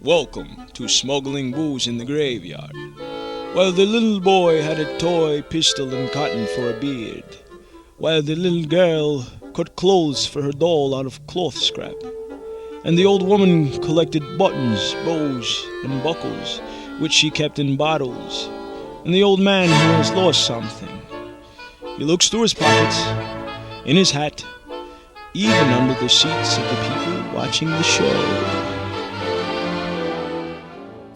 Welcome to Smuggling Booze in the Graveyard. While the little boy had a toy pistol and cotton for a beard, while the little girl cut clothes for her doll out of cloth scrap, and the old woman collected buttons, bows, and buckles, which she kept in bottles, and the old man who has lost something, he looks through his pockets, in his hat, even under the seats of the people watching the show.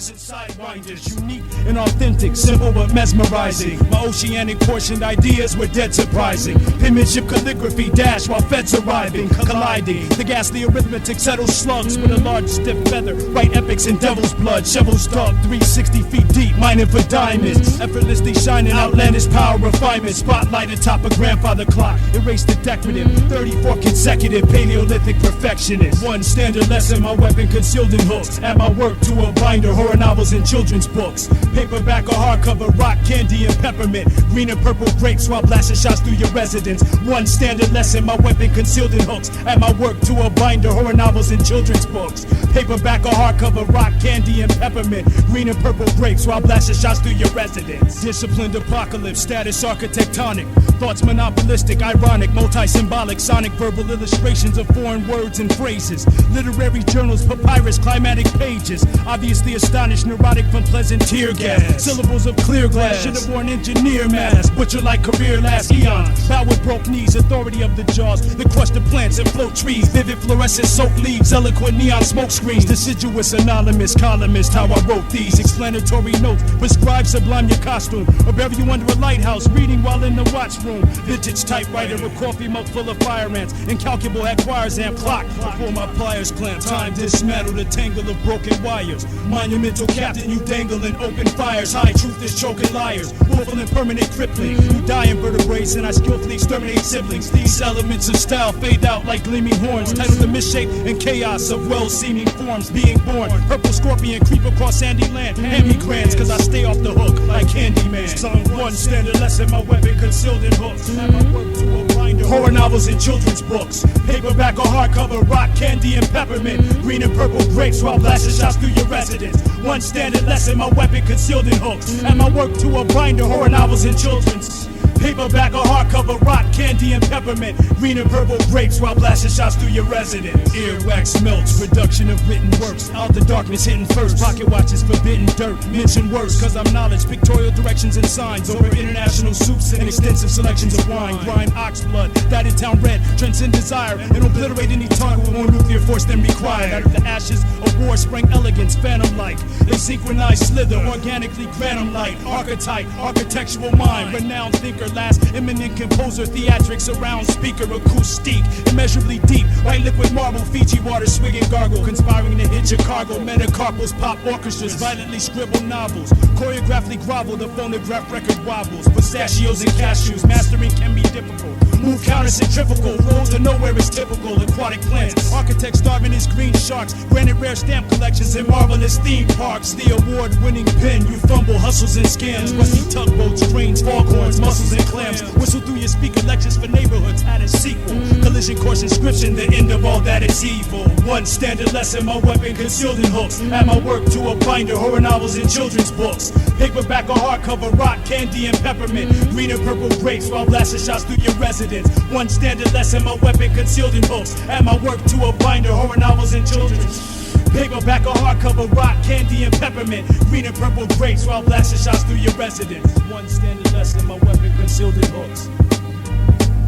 Sidewinders, unique and authentic, simple but mesmerizing. My oceanic portioned ideas were dead surprising. Penmanship calligraphy dash while feds arriving, colliding. The ghastly arithmetic settles slugs with a large stiff feather. Write epics in devil's blood, shovels dug 360 feet deep, mining for diamonds. Effortlessly shining, outlandish power refinement. Spotlight atop a grandfather clock. Erase the decorative, 34 consecutive Paleolithic perfectionist. One standard lesson, my weapon concealed in hooks. At my work to a binder, horror novels and children's books. Paperback or hardcover, rock candy and peppermint. Green and purple grapes while blasting shots through your residence. One standard lesson, my weapon concealed in hooks. At my work to a binder, horror novels and children's books. Paperback or hardcover, rock candy and peppermint. Green and purple grapes while blasting shots through your residence. Disciplined apocalypse, status architectonic. Thoughts monopolistic, ironic, multi-symbolic. Sonic verbal illustrations of foreign words and phrases. Literary journals, papyrus, climatic pages. Obviously astonished, neurotic from pleasant tear gas. Syllables of clear glass, should have worn engineer mask. Butcher like career last eon. Bow with broke knees, authority of the jaws that crush the plants and float trees. Vivid fluorescent soaked leaves, eloquent neon smoke screens. Deciduous anonymous columnist, how I wrote these explanatory notes. Prescribe sublime your costume, or bury you under a lighthouse, reading while in the watch room. Vintage typewriter, a coffee mug full of fire ants. Incalculable had choirs amp clock before my pliers clamp. Time dismantled a tangle of broken wires. Monumental captain, you dangle in open fires. High truth is choking liars. Woeful and permanent crippling. You die in vertebrates and I skillfully exterminate siblings. These elements of style fade out like gleaming horns. Titled the misshape and chaos of well-seeming forms being born. Purple scorpion creep across sandy land. Hand me grants cause I stay off the hook like Candyman. Song one standard lesson, my weapon concealed in hooks. Have my work to a binder. Horror novels and children's books. Paperback or hardcover, rock candy and peppermint. Green and purple grapes while blasting shots through your residence. One standard lesson, my weapon concealed in hooks. And my work to a binder, horror novels and children's. Paperback or hardcover, rock candy and peppermint. Green and purple grapes while blasting shots through your residence. Earwax melts, production of written works. Out the darkness hitting first, pocket watches forbidden dirt. Mention worse, cause I'm knowledge, pictorial directions and signs. Over international soups and extensive selections of wine. Grind ox blood, that in town red. Transcend desire and obliterate any tongue with more nuclear force than required. Out of the ashes of war sprang elegance, phantom-like. They synchronize slither, organically granum light. Archetype, architectural mind, renowned thinker. Last eminent composer, theatrics around speaker, acoustic, immeasurably deep, white liquid marble, Fiji water, swig and gargle, conspiring to hit Chicago, metacarpals, pop orchestras, violently scribble novels, choreographically grovel, the phonograph record wobbles, pistachios and cashews, mastering can be difficult, move counter-centrifugal, road to nowhere is typical, aquatic plants, architects starving his green sharks, granted rare stamp collections and marvelous theme parks, the award-winning pen, you fumble, hustles and scams, rusty tugboats, trains, foghorns, muscles and clams. Whistle through your speaker, lectures for neighborhoods, add a sequel. Collision course inscription, the end of all that is evil. One standard lesson, my weapon concealed in hooks. Add my work to a binder, horror novels and children's books. Paperback or hardcover, rock candy and peppermint. Green and purple grapes while blasting shots through your residence. One standard lesson, my weapon concealed in hooks. Add my work to a binder, horror novels and children's. Paperback or hardcover, rock candy and peppermint. Green and purple grapes while blasting shots through your residence. One standard lesson, my weapon concealed in hooks.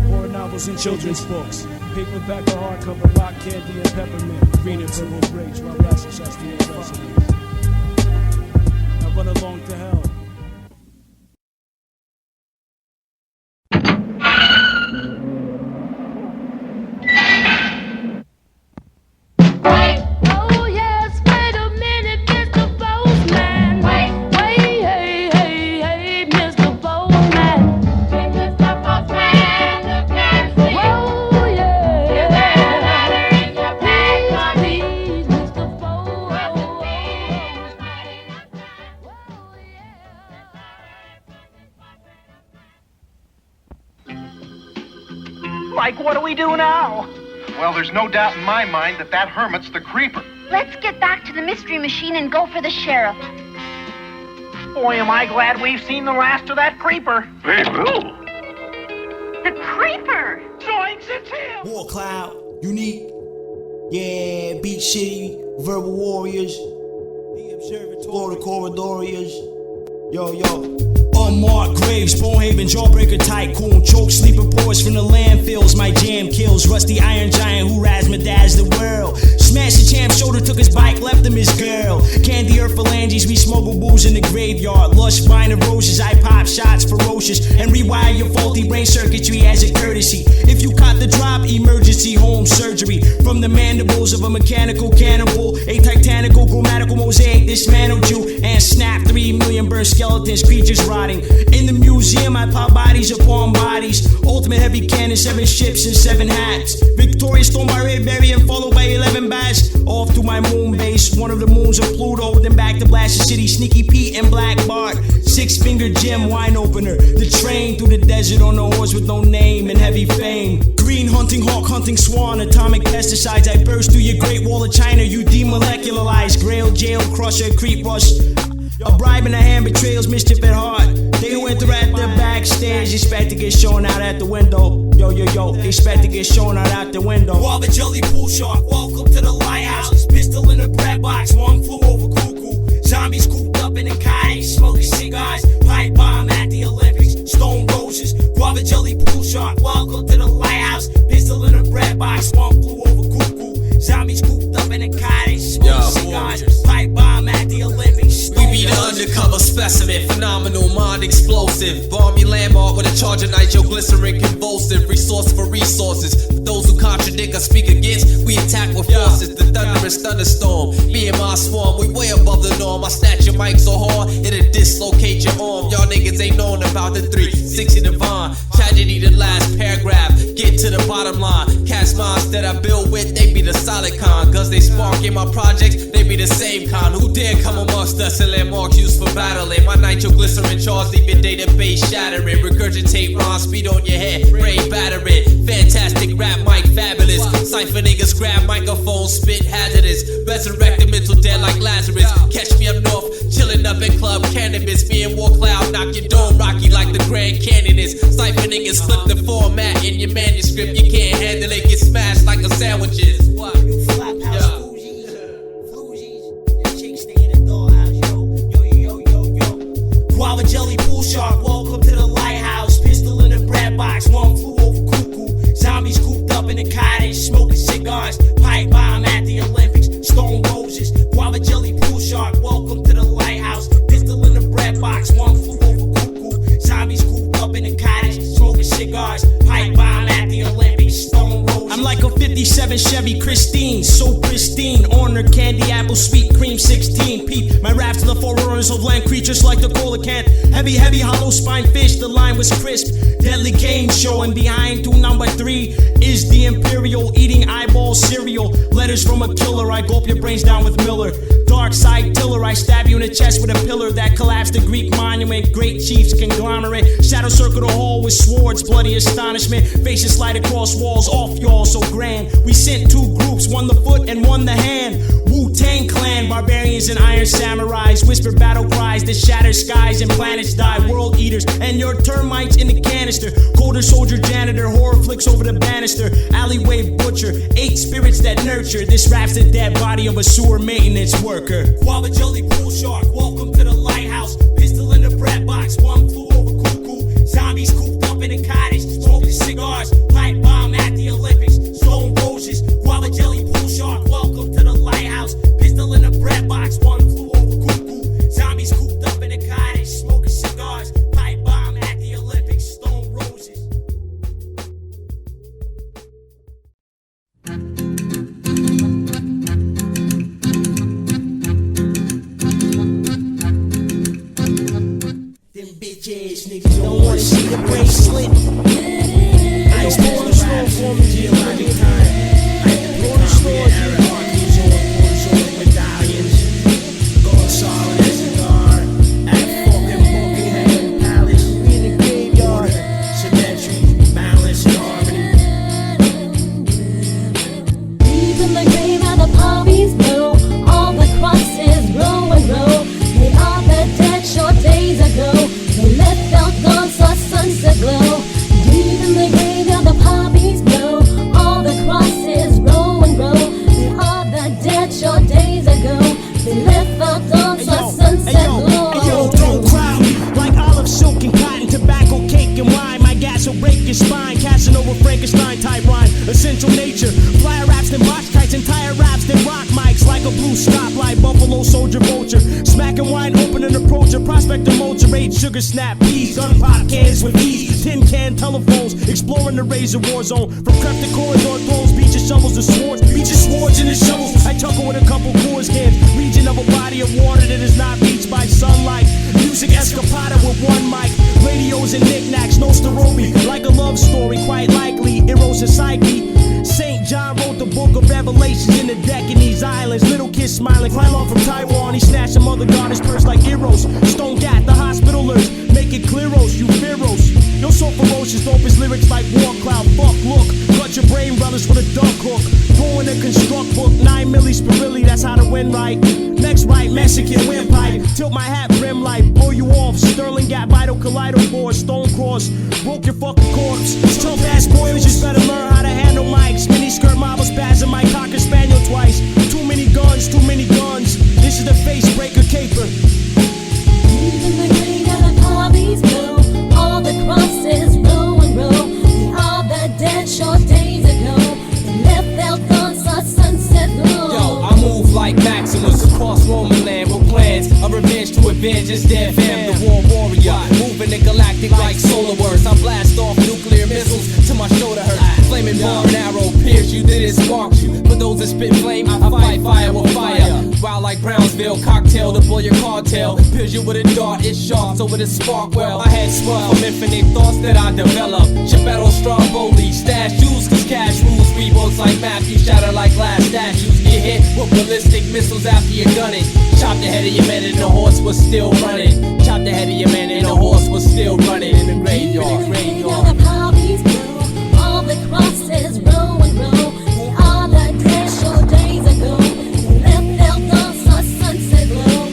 Horror novels and children's books. Paperback or hardcover, rock candy and peppermint. Green and purple grapes while blasting shots through your residence. Now run along to hell. Mike, what do we do now? Well, there's no doubt in my mind that hermit's the creeper. Let's get back to the mystery machine and go for the sheriff. Boy, am I glad we've seen the last of that creeper. Hey, Bill. The creeper! Zoinks, it's him! Warcloud, Unique, yeah, Beat City, Verbal Warriors, The Observatory, Corridorians, yo. Unmarked graves, Bonehaven, Jawbreaker, Tycoon, choke sleeper boys from the landfills. My jam kills, rusty iron giant who razzmadazzed the world. Smash the champ shoulder, took his bike, left him his girl. Candy earth phalanges, we smuggle booze in the graveyard. Lush vine of roses, I pop shots ferocious and rewire your faulty brain circuitry as a courtesy. If you caught the drop, emergency home surgery. From the mandibles of a mechanical cannibal, a titanical grammatical mosaic dismantled you and snapped 3 million burnt skeletons, creatures rotting. In the museum, I pop bodies upon bodies. Ultimate heavy cannon, 7 ships and 7 hats. Victoria stormed by Red Berry and followed by 11 bats. Off to my moon base, one of the moons of Pluto. Then back to Blasted City, Sneaky Pete and Black Bart. 6-finger gem wine opener. The train through the desert on a horse with no name and heavy fame. Green hunting, hawk hunting, swan, atomic pesticides. I burst through your Great Wall of China, you demolecularize. Grail, jail, crusher, creep rush. A bribe in a hand, betrayals, mischief at heart. They who enter at the backstage expect to get shown out at the window. Yo, expect to get shown out the window. Guava jelly pool shark, welcome to the lighthouse. Pistol in a bread box, one flew over cuckoo. Zombies cooped up in a cottage, smoking cigars. Pipe bomb at the Olympics, stone roses. Guava jelly pool shark, welcome to the lighthouse. Pistol in a bread box, one flew over cuckoo. Zombies cooped up in a cottage, smoking cigars. Pipe bomb at the Olympics. We be the undercover specimen, phenomenal, mind explosive. Bomb your landmark with a charge of nitroglycerin, convulsive. Resource for resources. For those who contradict or speak against, we attack with forces. The thunderous thunderstorm. Me and my swarm, we way above the norm. I snatch your mic so hard, it'll dislocate your arm. Y'all niggas ain't known about the 360 divine. Tragedy, the last paragraph. Get to the bottom line. Cast minds that I build with, they be the solid kind. Cause they spark in my projects, they be the same kind. Who dare come amongst us and landmarks used for battling? My nitroglycerin charge, leaving database shattering. Regurgitate rhymes, speed on your head, brain battering. Fantastic rap mic, fabulous. Cypher niggas grab microphones, spit hazardous. Resurrect the mental dead like Lazarus. Catch me up north, chilling up in club cannabis. Me and Warcloud knock your dome rocky like the Grand Canyon is. Cypher niggas flip the format in your manuscript. You can't handle it, get smashed like a sandwiches. What? Guava jelly pool shark, welcome to the lighthouse. Pistol in a bread box, one flew over cuckoo. Zombies cooped up in a cottage, smoking cigars. Pipe bomb at the Olympics, stone roses. Guava jelly pool shark, welcome to the lighthouse. Pistol in a bread box, one flew over cuckoo. Zombies cooped up in a cottage, smoking cigars. Pipe bomb at the Olympics, stone roses. I'm like a 57 Chevy Christine, so pristine. Honor, candy, apple, sweet cream, 16 peep. My raps to the forerunners of land creatures like the coelacanth. Heavy, hollow spine fish, the line was crisp. Deadly cane show, and behind to number 3 is the Imperial eating eyeball cereal. Letters from a killer, I gulp your brains down with Miller. Dark side tiller, I stab you in the chest with a pillar that collapsed the Greek monument. Great chiefs conglomerate, shadow circle the hall with swords, bloody astonishment. Faces slide across walls, off y'all so grand. We sent 2 groups, one the foot and one the hand. Wu-Tang clan, barbarians and iron samurais. Whisper battle cries that shatter skies and planets die. World eaters and your termites in the canister. Colder soldier janitor, horror flicks over the banister. Alleyway butcher, 8 spirits that nurture. This rap's the dead body of a sewer maintenance worker. Guava jelly pool shark, welcome to the lighthouse. Pistol in the bread box, one flew over cuckoo. Zombies cooped up in a cottage, smoking cigars. Pipe bomb at the Olympics, stone roses. Guava jelly pool shark, welcome to the lighthouse. Pistol in the bread box, one flew over cuckoo. Zombies cooped up in a cottage, smoking cigars. Pipe bomb at the Olympics, stone roses. Them bitch ass niggas don't wanna see the brain slit. I ain't supposed to slow for me, geologic time. I ain't going to slow it. Arkansas medallions. Gold solid as a guard. At fucking Buckingham Palace. We in the graveyard. Symmetry, balance, and harmony. Deep in the grave how the poppies blow. soldier vulture. Smacking wine open and approach a prospect of motorate. Sugar snap peas, gun pop cans with ease. Tin can telephones, exploring the razor war zone. From crept to corridor throws, beaches, shovels to swords. Beaches, swords, and the shovels. I chuckle with a couple Coors cans. Region of a body of water that is not reached by sunlight. Music escapada with one mic. Radios and knickknacks, no sterobi. Like a love story, quite likely. Eros and Psyche. St. John wrote the book of Revelations in the deck in these islands. Little kid smiling, climb off from Taiwan. He snatched a mother goddess purse like Eros. Stone Gat, the hospitalers, make it clearos, you fearos. You're so ferocious, dope his lyrics like Warcloud. Fuck, look, cut your brain brothers with a duck hook. Throwing a construct book, 9 milli spirili, that's how to win right. Next right, Mexican windpipe. Tilt my hat, brim light, blow you off. Sterling got vital kaleidophore, stone cross. Broke your fucking corpse. Tough ass boys, just better learn how to handle mics. Mini skirt marble spasm, my cocker spaniel twice. Too many guns, too many guns. This is the face breaker caper. Even the green of the poppies blow, all the crosses row and row. We are the dead short days ago. The left out guns are sunset glow. Yo, I move like Maximus across Roman land with plans of revenge to avenge his dead fam, the war warrior. Moving the galactic like solar words. I blast off nuclear missiles till my shoulder hurts. Flaming bar and arrow pierce you, then it sparks you. For those that spit flame, I fight fire with fire. Wild like Brownsville, cocktail to blow your cartel. Pierce you with a dart, it sharks over the spark well. My head swell from infinite thoughts that I develop. Geppetto Stromboli, stash juice, cause cash rules. Rebolts like Matthew, shatter like glass statues. Get hit with ballistic missiles after you're gunning. Chop the head of your man and the horse was still running. Chop the head of your man and the horse was still running in the graveyard. The poppies blow, all the crosses row and row. They are the dead short days ago. The left out guns are sunset glow.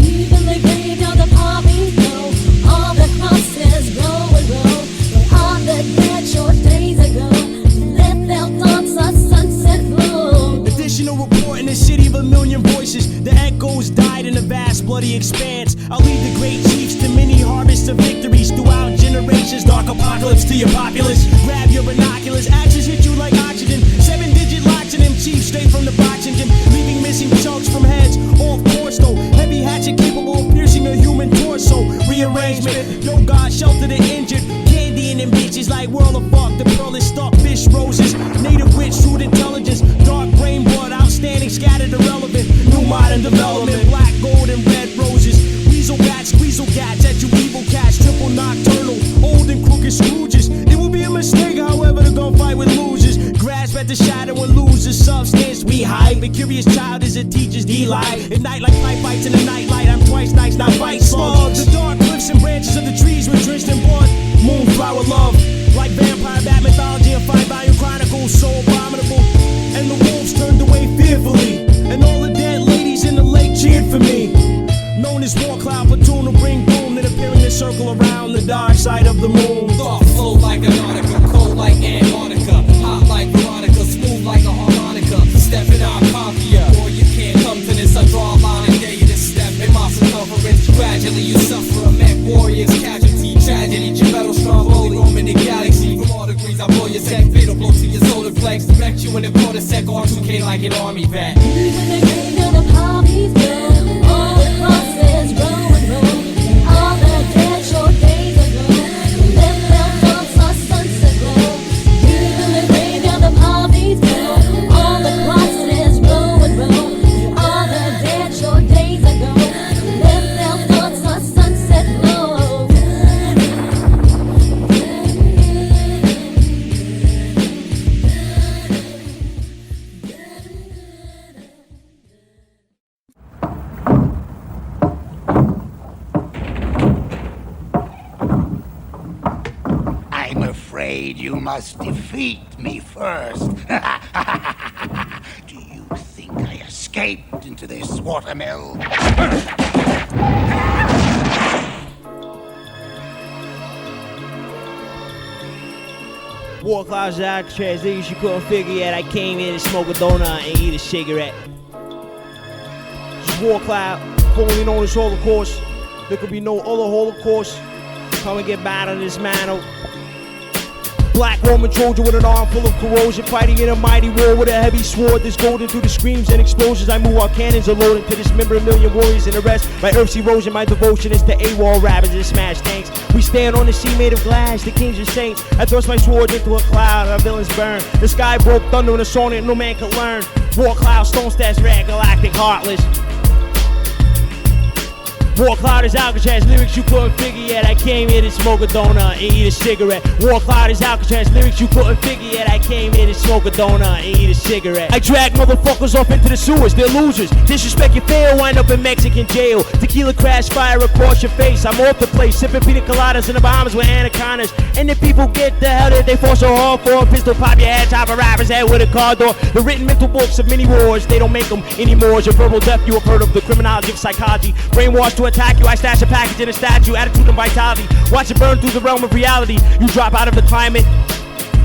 Even the grave of the poppies blow, all the crosses row and row. They are the dead short days ago. The left out guns are sunset glow. Additional report in the city of a million voices. The echoes died in a vast bloody expanse. I'll lead the great chiefs to many harvests of victories throughout generations. Dark apocalypse to your populace. Grab your binoculars, axes hit you like oxygen. 7-digit locks in them chiefs straight from the boxing gym. Leaving missing chunks from heads off course though. Heavy hatchet capable of piercing a human torso. Rearrangement, no God shelter the injured. Candy in them bitches like World of Fuck. The pearl is stuck, fish roses. Native witch, shrewd intelligence. Dark brain blood, outstanding, scattered irrelevant. New modern development, black gold and red roses. Weasel bats, squeezle cats at you evil cats. Triple nocturnal, old and crooked Scrooges. It will be a mistake, however, to gunfight with losers. Grasp at the shadow and lose the substance we hide. The curious child is a teacher's delight. At night like pipe fights in the nightlight. I'm twice nice, not fight slugs. The dark cliffs and branches of the trees were drenched in blood. Moonflower love, like vampire bat mythology and 5-volume chronicles, so abominable. And the wolves turned away fearfully. And all the dead ladies in the lake cheered for me. Known as Warcloud, platoon will bring boom, then appearing in a circle around the dark side of the moon. Thought flow like Antarctica, cold like Antarctica, hot like Veronica, smooth like a harmonica. Stepping out, conquer, or you can't come to this. I draw a line and dare you to step in my circumference. Gradually you suffer a mech warrior's casualty. Tragedy, Geppetto Stromboli, roaming the galaxy. From all degrees, I blow your tech, fatal blow to your solar flex. Wreck you in the quarter sec, R2K like an army vet. Even the grave of the poppies blow, all the crosses row and row. They are the dead short days ago. The left out guns are sunset glow. Even the grave of the poppies blow, all the crosses row and row. They are the dead short days ago. The left out guns are sunset glow. I'm afraid you must defeat me first. Do you think I escaped into this watermill? Warcloud's out translation, you couldn't figure yet. I came in to smoke a donut and eat a cigarette. This is Warcloud, formerly known as Holocaust. There could be no other Holocaust. Come and get bad on this mantle. black Roman Trojan with an arm full of corrosion, fighting in a mighty war with a heavy sword that's golden through the screams and explosions. I move while cannons are loading to dismember a million warriors in the rest. My earth's erosion, my devotion is to AWOL rappers and smash tanks. We stand on the sea made of glass, the kings and saints. I thrust my sword into a cloud, our villains burn. The sky broke thunder in a song that no man could learn. Warcloud, stone stats, red, galactic, heartless. Warcloud is Alcatraz, lyrics you couldn't figure yet. I came here to smoke a donut and eat a cigarette. Warcloud is Alcatraz, lyrics you couldn't figure yet. I came here to smoke a donut and eat a cigarette. I drag motherfuckers off into the sewers, they're losers. Disrespect your fail, wind up in Mexican jail. Tequila crash fire across your face. I'm off the place, sipping pina coladas in the Bahamas with anacondas. And the people get the hell that they fall so hard for. Pistol pop your head, top a rapper's head with a car door. The written mental books of many wars, they don't make them anymore. Your verbal death, you have heard of the criminology of psychology. Brainwashed to attack you, I stash a package in a statue, attitude and vitality. Watch it burn through the realm of reality. You drop out of the climate,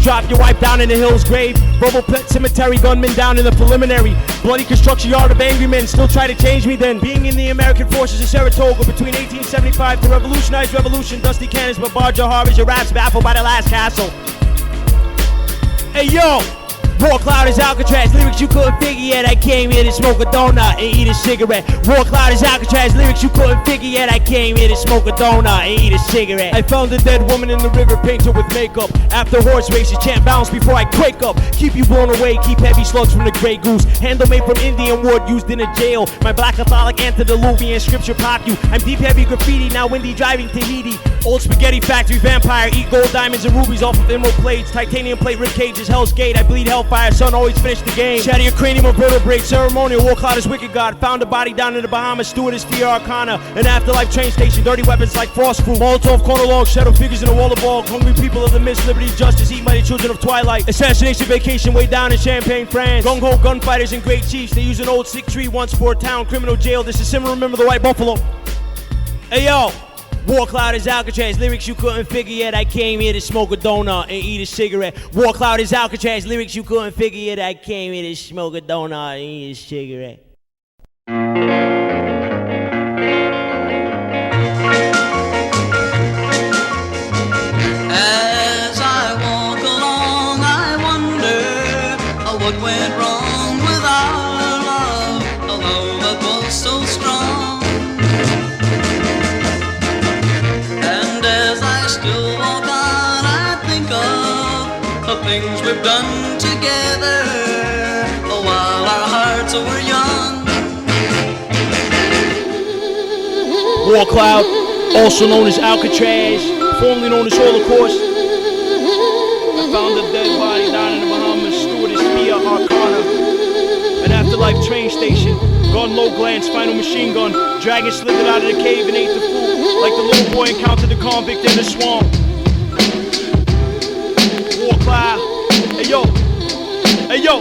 drop your wife down in the hill's grave. Verbal pet cemetery, gunmen down in the preliminary. Bloody construction yard of angry men, still try to change me then. Being in the American forces in Saratoga between 1875 to revolutionize revolution. Dusty cannons bombard your harbors, your raps baffled by the last castle. Hey yo! Warcloud is Alcatraz, lyrics you couldn't figure yet. I came here to smoke a donut and eat a cigarette. Warcloud is Alcatraz, lyrics you couldn't figure yet. I came here to smoke a donut and eat a cigarette. I found a dead woman in the river, painted with makeup. After horse races, chant bounce before I quake up. Keep you blown away, keep heavy slugs from the Grey Goose. Handle made from Indian wood, used in a jail. My black Catholic antediluvian scripture pop you. I'm deep heavy graffiti, now windy driving Tahiti. Old spaghetti factory vampire, eat gold diamonds and rubies off of emerald plates. Titanium plate rib cages, Hell's Gate, I bleed hellfire, son always finish the game. Shatter your cranium or vertebrae, ceremonial, Warcloud is wicked god. Found a body down in the Bahamas, stewardess fear arcana. An afterlife train station, dirty weapons like frost fruit. Molotov corner log, shadow figures in a wall of ball. Hungry people of the mist, liberty, justice, eat mighty children of twilight. Assassination vacation way down in Champagne, France. Gung-ho gunfighters and great chiefs, they use an old sick tree once for a town criminal jail. This is Simmer, remember the white buffalo. Hey yo! Warcloud is Alcatraz, lyrics you couldn't figure yet. I came here to smoke a donut and eat a cigarette. Warcloud is Alcatraz, lyrics you couldn't figure yet. I came here to smoke a donut and eat a cigarette. As I walk along, I wonder what went wrong with our love, a love that was so strong. Still walk on, I think of the things we've done together, while our hearts were young. Warcloud, also known as Alcatraz, formerly known as Holocaust. I found a dead body down in the Bahamas, stewardess Mia Arcana. An afterlife train station, gun low glance, final machine gun. Dragon slithered out of the cave and ate the food, like the little boy encountered the convict in the swamp. Warcloud, hey yo, hey yo.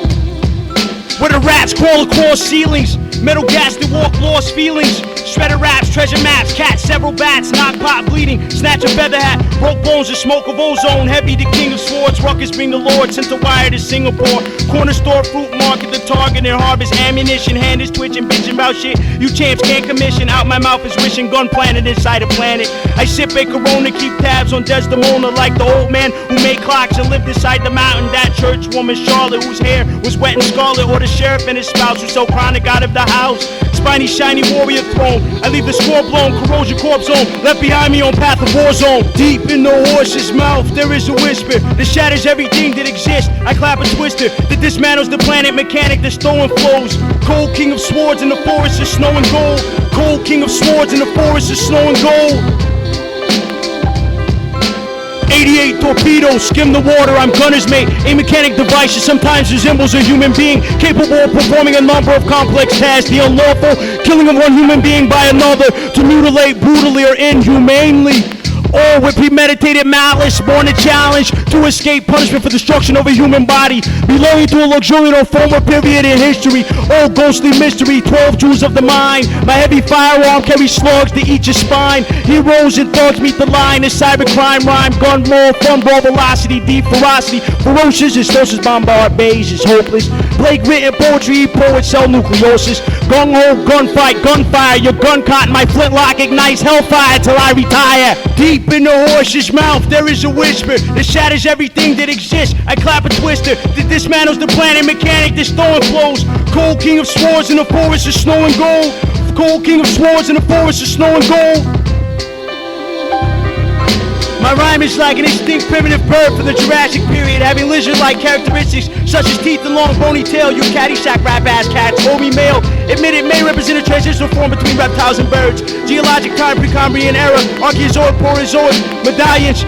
Where the rats crawl across ceilings, metal gas that walk lost feelings. Shredded raps, treasure maps, cats, several bats, knock pot bleeding, snatch a feather hat, broke bones, the smoke of ozone, heavy the king of swords, ruckus bring the lord, sent the wire to Singapore, corner store, fruit market, the target, and harvest ammunition, hand is twitching, bitching about shit, you champs can't commission, out my mouth is wishing, gun planted inside a planet, I sip a Corona, keep tabs on Desdemona, like the old man who made clocks and lived inside the mountain, that church woman Charlotte, whose hair was wet and scarlet, or the sheriff and his spouse, who so chronic out of the house, spiny shiny warrior throne, I leave the score blown, corrosion corpse zone, left behind me on path of war zone. Deep in the horse's mouth, there is a whisper that shatters everything that exists. I clap a twister that dismantles the planet mechanic that's throwing flows. Cold king of swords in the forest of snow and gold. Cold king of swords in the forest of snow and gold. 88 torpedoes, skim the water, I'm gunner's mate. A mechanic device that sometimes resembles a human being, capable of performing a number of complex tasks. The unlawful killing of one human being by another, to mutilate brutally or inhumanely. All with premeditated malice, born a challenge to escape punishment for destruction of a human body, belonging to a luxuriant or former period in history. All ghostly mystery, 12 jewels of the mind. My heavy firearm carries slugs to eat your spine. Heroes and thugs meet the line. A cybercrime rhyme, gun roll, fun ball velocity, deep ferocity, ferocious as Sosa's bombard beige is hopeless. Blake written poetry, poets sell nucleosis. Gung ho, gunfight, gunfire, your gun cotton, my flintlock ignites hellfire till I retire. Deep Deep in the horse's mouth, there is a whisper that shatters everything that exists. I clap a twister that dismantles the planet mechanic that storm flows. Cold king of swords in the forest of snow and gold. Cold king of swords in the forest of snow and gold. My rhyme is like an extinct primitive bird from the Jurassic period, having lizard-like characteristics such as teeth and long bony tail. You Caddyshack rap-ass cats owe me mail. Admit it may represent a transitional form between reptiles and birds. Geologic time, Precambrian era, Archaeozoic, Porozoic, medallions.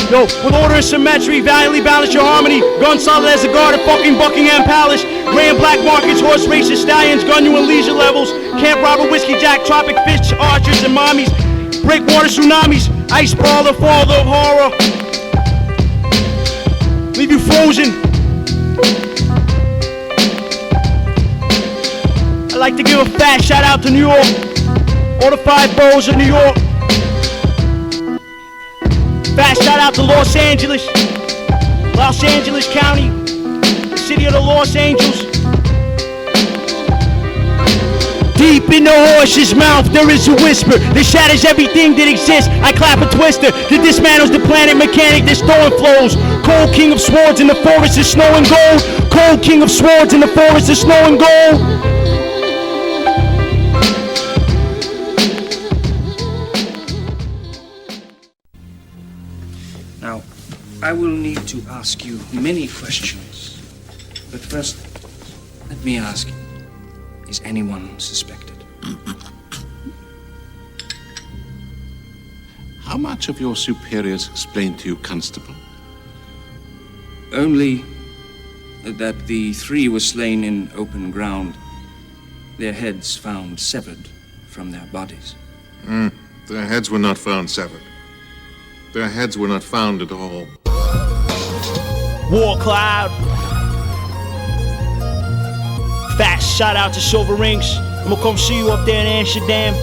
Yo, with order and symmetry, valiantly balance your harmony. Gun solid as a guard at fucking Buckingham Palace. Gray and black markets, horse races, stallions, gun you in leisure levels. Camp robber, whiskey jack, tropic fish, archers and mommies. Breakwater tsunamis, ice brawler, father of horror. Leave you frozen. I'd like to give a fat shout out to New York. All the 5 boroughs of New York. Fat shout out to Los Angeles. Los Angeles County. City of the Los Angeles. Deep in the horse's mouth, there is a whisper that shatters everything that exists. I clap a twister that dismantles the planet mechanic that storm flows. Cold king of swords in the forest of snow and gold. Cold king of swords in the forest of snow and gold. Now, I will need to ask you many questions. But first, let me ask, is anyone suspected? How much of your superiors explained to you, Constable? Only that the 3 were slain in open ground, their heads found severed from their bodies. Their heads were not found severed. Their heads were not found at all. Warcloud. Fast shout out to Cilvaringz. I'm gonna come see you up there in Amsterdam.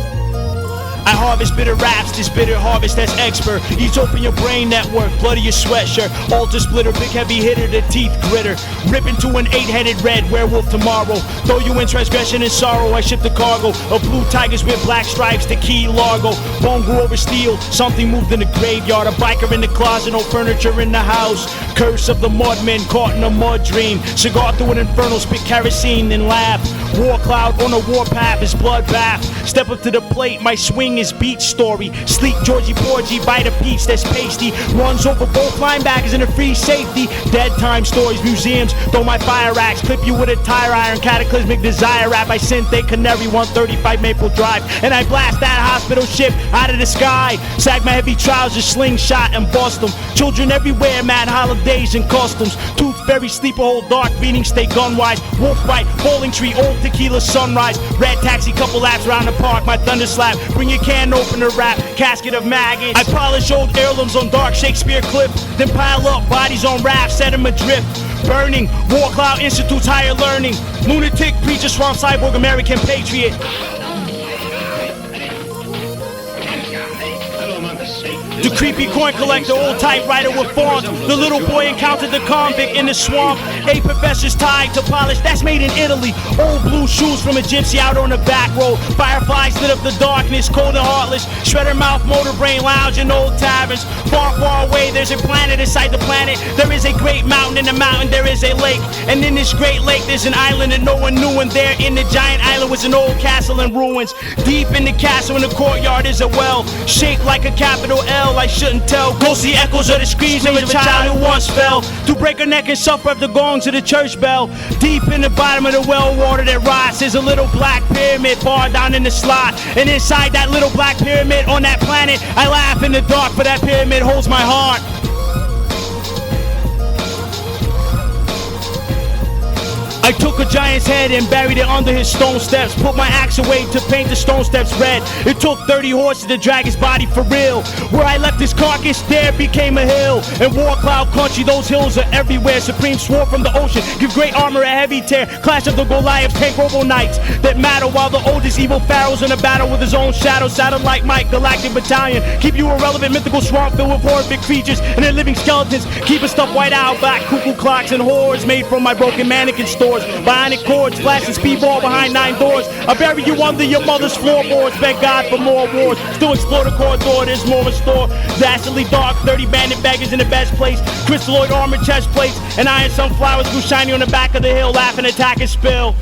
I harvest bitter raps, this bitter harvest that's expert. Eats open your brain network, bloody your sweatshirt. Altar splitter, big heavy hitter, the teeth gritter. Rip into an 8-headed red werewolf tomorrow. Throw you in transgression and sorrow, I ship the cargo of blue tigers with black stripes, the key Largo. Bone grew over steel, something moved in the graveyard. A biker in the closet, no furniture in the house. Curse of the mudmen caught in a mud dream. Cigar through an infernal, spit kerosene and laugh. Warcloud on a warpath, his bloodbath. Step up to the plate, my swing is beach story. Sleek Georgie Porgy, bite a peach that's pasty. Runs over both linebackers in a free safety. Dead time stories, museums, throw my fire axe. Clip you with a tire iron, cataclysmic desire rap. I Synthé Canary 135 Maple Drive. And I blast that hospital ship out of the sky. Sag my heavy trousers, slingshot and bust them. Children everywhere, mad holidays and customs. Tooth fairy, sleeper hole, dark beating, stay gun-wise. Wolf bite, bowling tree, old tequila sunrise. Red taxi, couple laps around the park, my thunder slap. Bring your can opener wrap, casket of maggots. I polish old heirlooms on dark Shakespeare clip. Then pile up bodies on rafts, set them adrift. Burning, Warcloud Institute's higher learning. Lunatic, preacher, swamp, cyborg, American patriot. The creepy coin collector, old typewriter with font. The little boy encountered the convict in the swamp. 8 professors tied to polish, that's made in Italy. Old blue shoes from a gypsy out on the back road. Fireflies lit up the darkness, cold and heartless. Shredder mouth, motor brain lounge in old taverns. Far, far away, there's a planet inside the planet. There is a great mountain, in the mountain there is a lake. And in this great lake there's an island that no one knew. And there in the giant island was an old castle in ruins. Deep in the castle in the courtyard is a well, shaped like a capital L. I shouldn't tell. Ghostly echoes of the screams of a child who once fell to break her neck and suffer of the gongs of the church bell. Deep in the bottom of the well water that rots is a little black pyramid far down in the slot. And inside that little black pyramid on that planet, I laugh in the dark, for that pyramid holds my heart. I took a giant's head and buried it under his stone steps. Put my axe away to paint the stone steps red. It took 30 horses to drag his body for real. Where I left his carcass, there became a hill. And Warcloud country, those hills are everywhere. Supreme sword from the ocean, give great armor a heavy tear. Clash of the Goliaths, tank robo knights that matter. While the oldest evil pharaoh's in a battle with his own shadow. Satellite Mike, galactic battalion. Keep you irrelevant, mythical swamp filled with horrific creatures and their living skeletons. Keep a stuffed white owl, black cuckoo clocks and whores made from my broken mannequin stores. wars. Bionic cords, blasting speedball behind 9 doors. I bury you under your mother's floorboards. Beg God for more wars. Still explore the corridor, there's more in store. Dastardly dark, 30 bandit baggers in the best place. Crystalloid armored chest plates and iron sunflowers grew shiny on the back of the hill. Laughing, attack, and spill.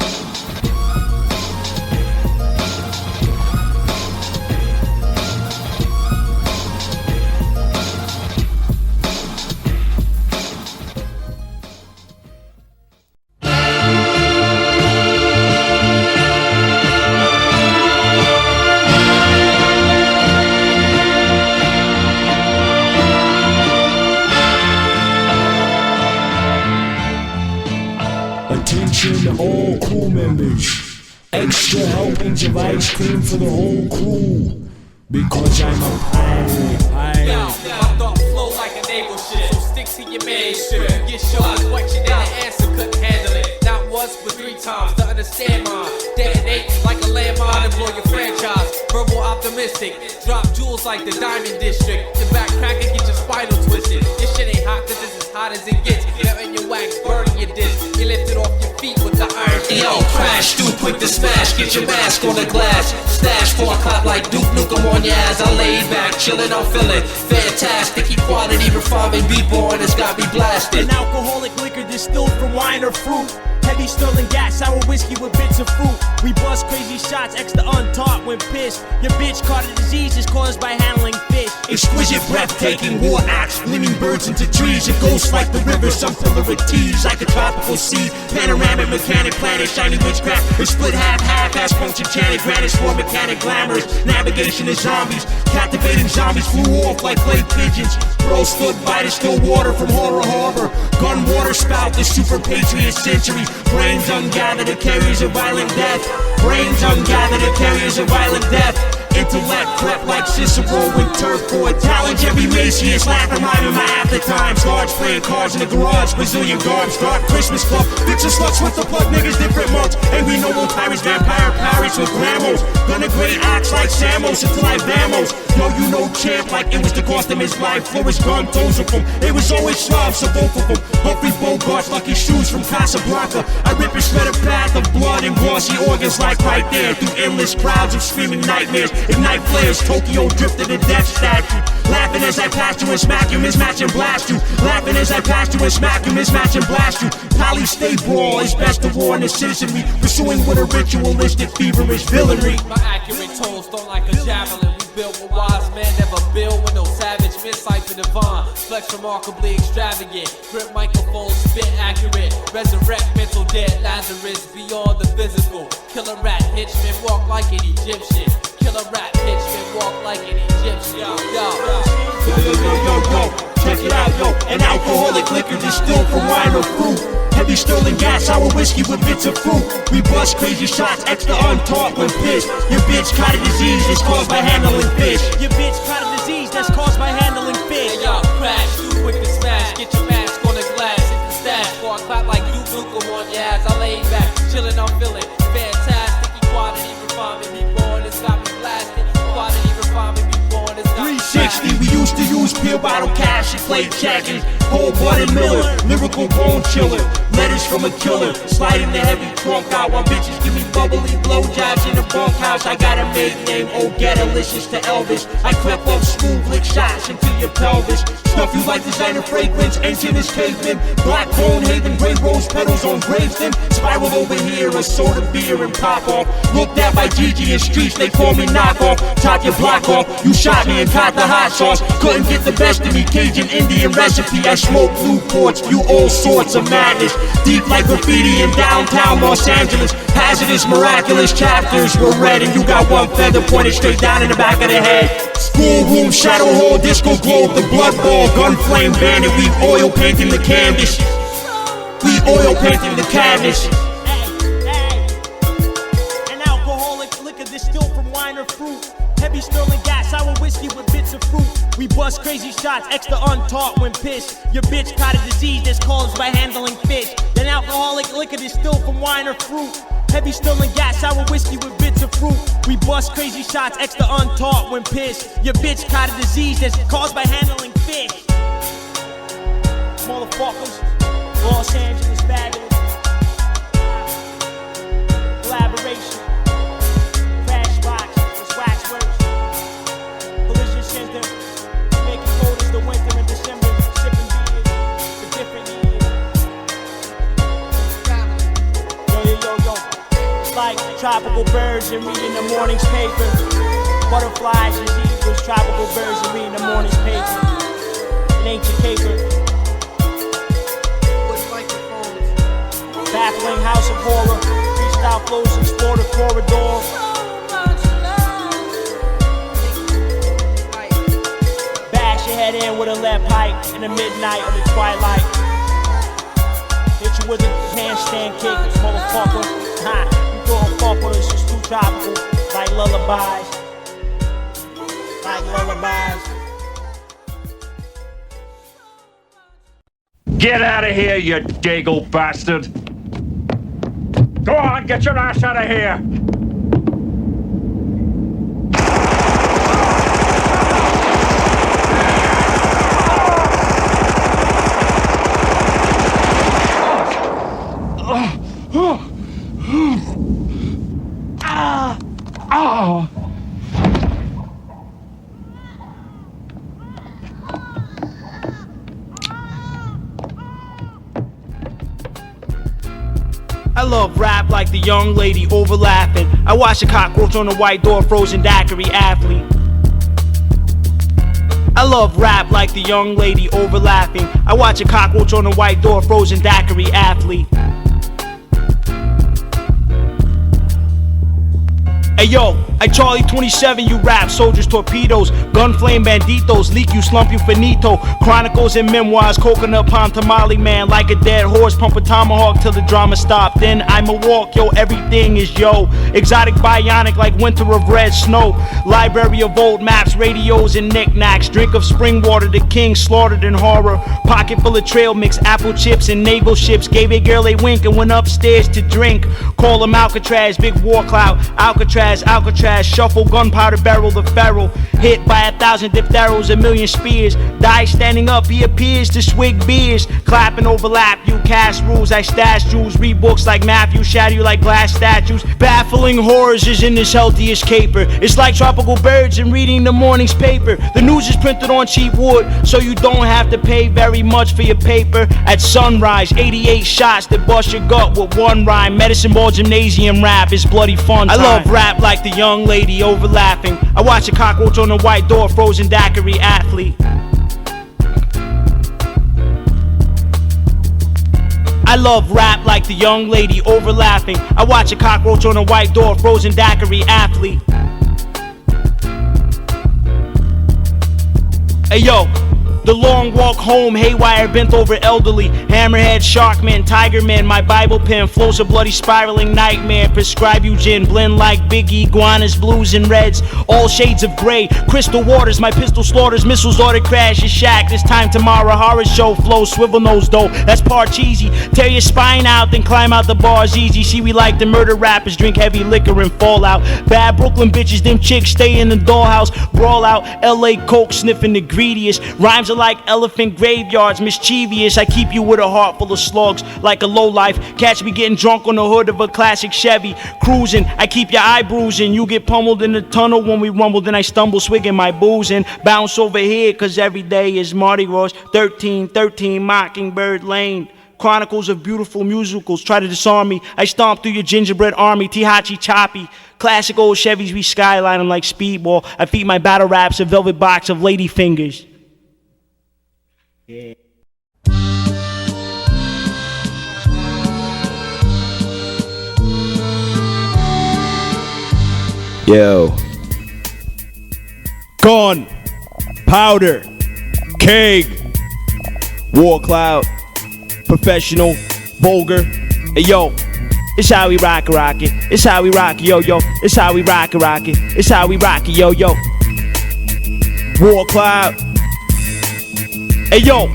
Attention all crew members. Extra helpings of ice cream for the whole crew. Because I'm a pirate. Yo, my thoughts flow like a naval ship. So stick to your main shit. Get shot, question and the answer couldn't handle it. Not once, but 3 times to understand mine. Detonate like a landmine and blow your franchise. Verbal optimistic, drop jewels like the Diamond District. The back crack and get your spinal twisted. This shit ain't hot, cause it's as hot as it gets. Melting your wax, burning your disc. You lift it off your feet with the iron. Yo, crash, too quick to smash. Get your mask on the glass. Stash 4 o'clock like Duke Nukem on your ass. I lay back, chillin', I'm feeling fantastic. Equality, refinement, be born, it's got me blasted. An alcoholic liquor distilled from wine or fruit. Heavy sterling gas, sour whiskey with bits of fruit. We bust crazy shots, extra untaught when pissed. Your bitch caught a disease is caused by handling fish. Exquisite, breathtaking war acts, flaming birds into trees. It goes like the river, some pillar of teas, like a tropical sea. Panoramic, mechanic, planet, shiny witchcraft. It's split half, ass function, chanted, granite, sport, mechanic, glamorous. Navigation is zombies, captivating zombies flew off like clay pigeons. Bros stood by the still water from Horror Harbor. Gun water spout, the super patriot century. Brains ungathered, the carriers of violent death. Brains ungathered, the carriers of violent death. Intellect crept like Cicero with turf court. Talent every Macius, laughing rhyming my after times. Large playing cards in the garage, Brazilian garbs, dark Christmas club. Bitches sluts with the plug niggas, different months. Angry noble pirates, vampire pirates with gramos. Gonna great acts like Samos until I vamos. Yo, you know champ like it was the cost of his life. Flourish gun toes of them. It was always suave, so both of them. Humphrey Bogart's lucky shoes from Casablanca. I rip and shred a path of blood and glossy organs like right there. Through endless crowds of screaming nightmares. Ignite flares, Tokyo drifted a death statue. Laughing as I pass you and smack you, mismatch and blast you. Laughing as I pass you and smack you, mismatch and blast you. Poly stay brawl is best of war in the citizenry. Pursuing with a ritualistic, feverish villainy. My accurate tones don't like a javelin. We built what wise men never build with no savage insight for divine. Flex remarkably extravagant. Grip microphone, spit accurate. Resurrect mental dead Lazarus beyond the physical. Killer rat hitchman, walk like an Egyptian. Killer rat hitchman, walk like an Egyptian. Yo, check it out, yo. An alcoholic liquor distilled from wine or fruit. Heavy sterling gas, sour whiskey with bits of fruit. We bust crazy shots, extra untaught when pissed. Your bitch caught a disease that's caused by handling fish. Your bitch caught a disease that's caused by handling fish. Hey, yo, crash, too quick to smash. Get your mask on the glass, hit the stash. Before I clap like Duke Nukem on your ass. I lay back, chillin', I'm feeling fantastic. Equality, refinement, be born, it's got me blasted. Equality, refinement, be born, it's got me 360, we used to use pure bottle cash and play checkers. Cold-blooded Miller, lyrical bone chiller. Letters from a killer, sliding the heavy trunk out while bitches give me bubbly blowjobs in the bunkhouse. I got a maiden name, oh get-alicious to Elvis. I crept up smooth, lick shots into your pelvis. Stuff you like designer fragrance, engine is caveman. Black bone haven, gray rose petals on graveston. Spiral over here, a soda beer and pop off. Looked at by Gigi in streets, they call me knockoff. Top your block off, you shot me and caught the hot sauce. Couldn't get the best of me, Cajun Indian recipe. I smoke Newports, you all sorts of madness. Deep like graffiti in downtown Los Angeles. Hazardous, miraculous chapters were read, and you got one feather pointed straight down in the back of the head. Schoolroom, shadow hall, disco globe, the blood ball, gun flame bandit. We oil painting the canvas. We oil painting the canvas. An alcoholic liquor distilled from wine or fruit. Heavy sterling gas, sour whiskey with bits of fruit. We bust crazy shots, extra untaught when pissed. Your bitch caught a disease that's caused by handling fish. An alcoholic liquor distilled from wine or fruit. Heavy sterling gas, sour whiskey with bits of fruit. We bust crazy shots, extra untaught when pissed. Your bitch caught a disease that's caused by handling fish. Motherfuckers, Los Angeles fabulous. Concentration. Crash box, it's waxworks. Collision center. Make it cold as the winter in December. Sipping beers for different years. Yo. It's like tropical birds and reading the morning's paper. Butterflies and eagles, tropical birds and reading the morning's paper. An ancient caper. Baffling house of horror. Freestyle flows explore the corridor. Bash your head in with a lead pipe in the midnight or the twilight. Hit you with a handstand kick, motherfucker. Ha, you couldn't fuck with us, it's too tropical. Like lullabies. Like lullabies. Get out of here, you gaggle bastard! Go on, get your ass out of here! I love rap like the young lady over laughing. I watch a cockroach on the white door, frozen daiquiri athlete. I love rap like the young lady over laughing. I watch a cockroach on the white door, frozen daiquiri athlete. Hey yo, I Charlie 27, you rap, soldiers, torpedoes, gunflame banditos, leak you, slump you, finito, chronicles and memoirs, coconut palm tamale man, like a dead horse, pump a tomahawk till the drama stop, then I'ma walk, yo, everything is yo, exotic bionic like winter of red snow, library of old maps, radios and knickknacks, drink of spring water, the king slaughtered in horror, pocket full of trail mix, apple chips and naval ships, gave a girl a wink and went upstairs to drink, call him Alcatraz, big Warcloud, Alcatraz, shuffle, gunpowder barrel, the feral, hit by 1,000 diphtheros, 1,000,000 spears, die standing up, he appears to swig beers, clap and overlap, you cast rules, I stash jewels, read books like Matthew, shatter you like glass statues, baffling horrors is in this healthiest caper, it's like tropical birds and reading the morning's paper, the news is printed on cheap wood, so you don't have to pay very much for your paper, at sunrise, 88 shots that bust your gut with one rhyme, medicine ball gymnasium rap, it's bloody fun time. I love rap like the young lady over laughing. I watch a cockroach on the white door, frozen daiquiri athlete. I love rap like the young lady over laughing. I watch a cockroach on the white door, frozen daiquiri athlete. Hey yo, the long walk home, haywire, bent over elderly, hammerhead, sharkman, tigerman, my Bible pen flows a bloody spiraling nightmare, prescribe you gin, blend like Biggie, iguanas, blues and reds, all shades of gray, crystal waters, my pistol slaughters, missiles order crash, your shack, this time tomorrow, horror show flows, swivel nose dough, that's part cheesy, tear your spine out, then climb out the bars easy, see we like the murder rappers, drink heavy liquor and fall out, bad Brooklyn bitches, them chicks stay in the dollhouse, brawl out, LA coke sniffing the greediest, rhymes are like elephant graveyards, mischievous. I keep you with a heart full of slugs, like a lowlife. Catch me getting drunk on the hood of a classic Chevy, cruising. I keep your eye bruising. You get pummeled in the tunnel when we rumble. Then I stumble, swigging my booze and bounce over here, cause every day is Mardi Gras. 1313 Mockingbird Lane. Chronicles of beautiful musicals. Try to disarm me. I stomp through your gingerbread army. Tihachi choppy. Classic old Chevys, we skyline them like Speedball. I feed my battle raps a velvet box of lady fingers. Yeah. Yo. Gun-Powder-Keg. Warcloud. Professional. Vulgar. Hey yo. It's how we rock it. It's how we rock it, yo yo. It's how we rock it. It's how we rock it, yo yo. Warcloud. Hey yo,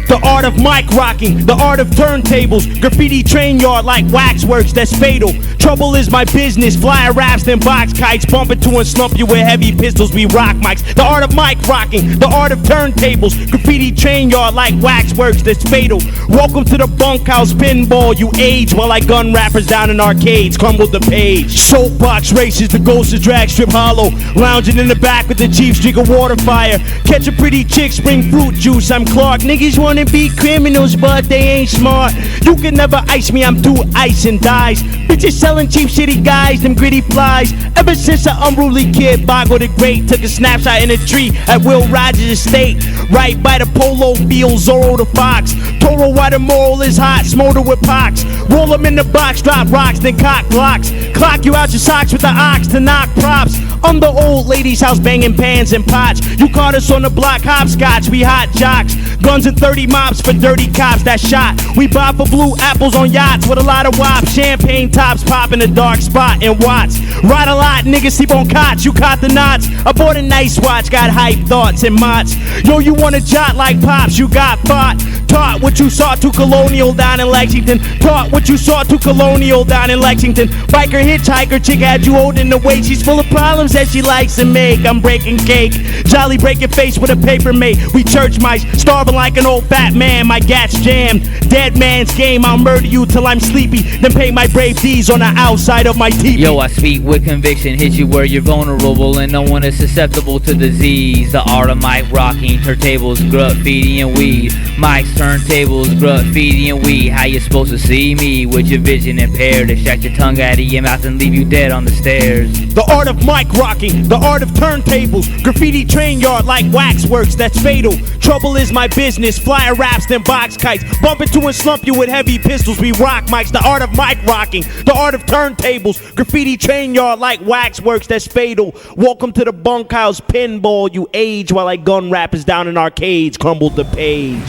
the art of mic rocking, the art of turntables, graffiti train yard like waxworks that's fatal. Trouble is my business. Flyer raps and box kites. Bump into and slump you with heavy pistols. We rock mics. The art of mic rocking. The art of turntables. Graffiti train yard like waxworks that's fatal. Welcome to the bunkhouse pinball. You age while I gun rappers down in arcades. Crumbled the page. Soapbox races. The ghost of drag strip hollow. Lounging in the back with the Chiefs. Drink a water fire. Catch a pretty chick. Spring fruit juice. I'm Clark. Niggas wanna be criminals but they ain't smart. You can never ice me. I'm through ice and dies. Bitches selling cheap shitty guys. Them gritty flies. Ever since an unruly kid, Boggle the Great took a snapshot in a tree at Will Rogers' estate. Right by the polo field, Zorro the Fox. Toro why the moral is hot, smolder with pox. Roll them in the box, drop rocks, then cock blocks. Clock you out your socks with the ox to knock props. I'm the old lady's house banging pans and pots. You caught us on the block, hopscotch, we hot jocks. Guns and 30 mops for dirty cops that shot. We buy for blue apples on yachts with a lot of wops. Champagne tops pop in a dark spot in Watts. Ride a lot, niggas sleep on cots, you caught the knots. I bought a nice watch, got hype thoughts and mots. Yo, you wanna jot like pops, you got fought. Taught what you saw to Colonial down in Lexington. Taught what you saw to Colonial down in Lexington. Biker hitchhiker chick had you holding the weight. She's full of problems that she likes to make. I'm breaking cake. Jolly break your face with a paper mate. We church mice, starving like an old fat man. My gat's jammed. Dead man's game. I'll murder you till I'm sleepy. Then pay my brave deeds on the outside of my teepee. Yo, I speak with conviction. Hit you where you're vulnerable and no one is susceptible to disease. The art of mic rocking, turntables, graffiti and weed. Mics, turntables, graffiti and weed. How you supposed to see me with your vision impaired? Extract your tongue out of your mouth and leave you dead on the stairs. The art of mic rocking, the art of turntables. Graffiti train yard like waxworks, that's fatal. Trouble is my business, flyer raps then box kites. Bump into and slump you with heavy pistols, we rock mics. The art of mic rocking, the art of turntables. Graffiti train yard like waxworks, that's fatal. Welcome to the bunkhouse pinball. You age while I gun rappers down in arcades. Crumbled the page.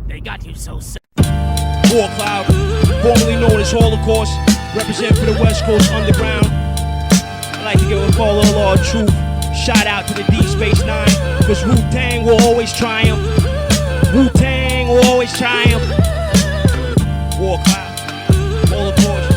They got you so sick. Warcloud, formerly known as Holocaust, represent for the West Coast Underground. I'd like to give a call to Law of Truth. Shout out to the D Space 9, cause Wu-Tang will always triumph. Wu-Tang will always triumph. Warcloud, Holocaust.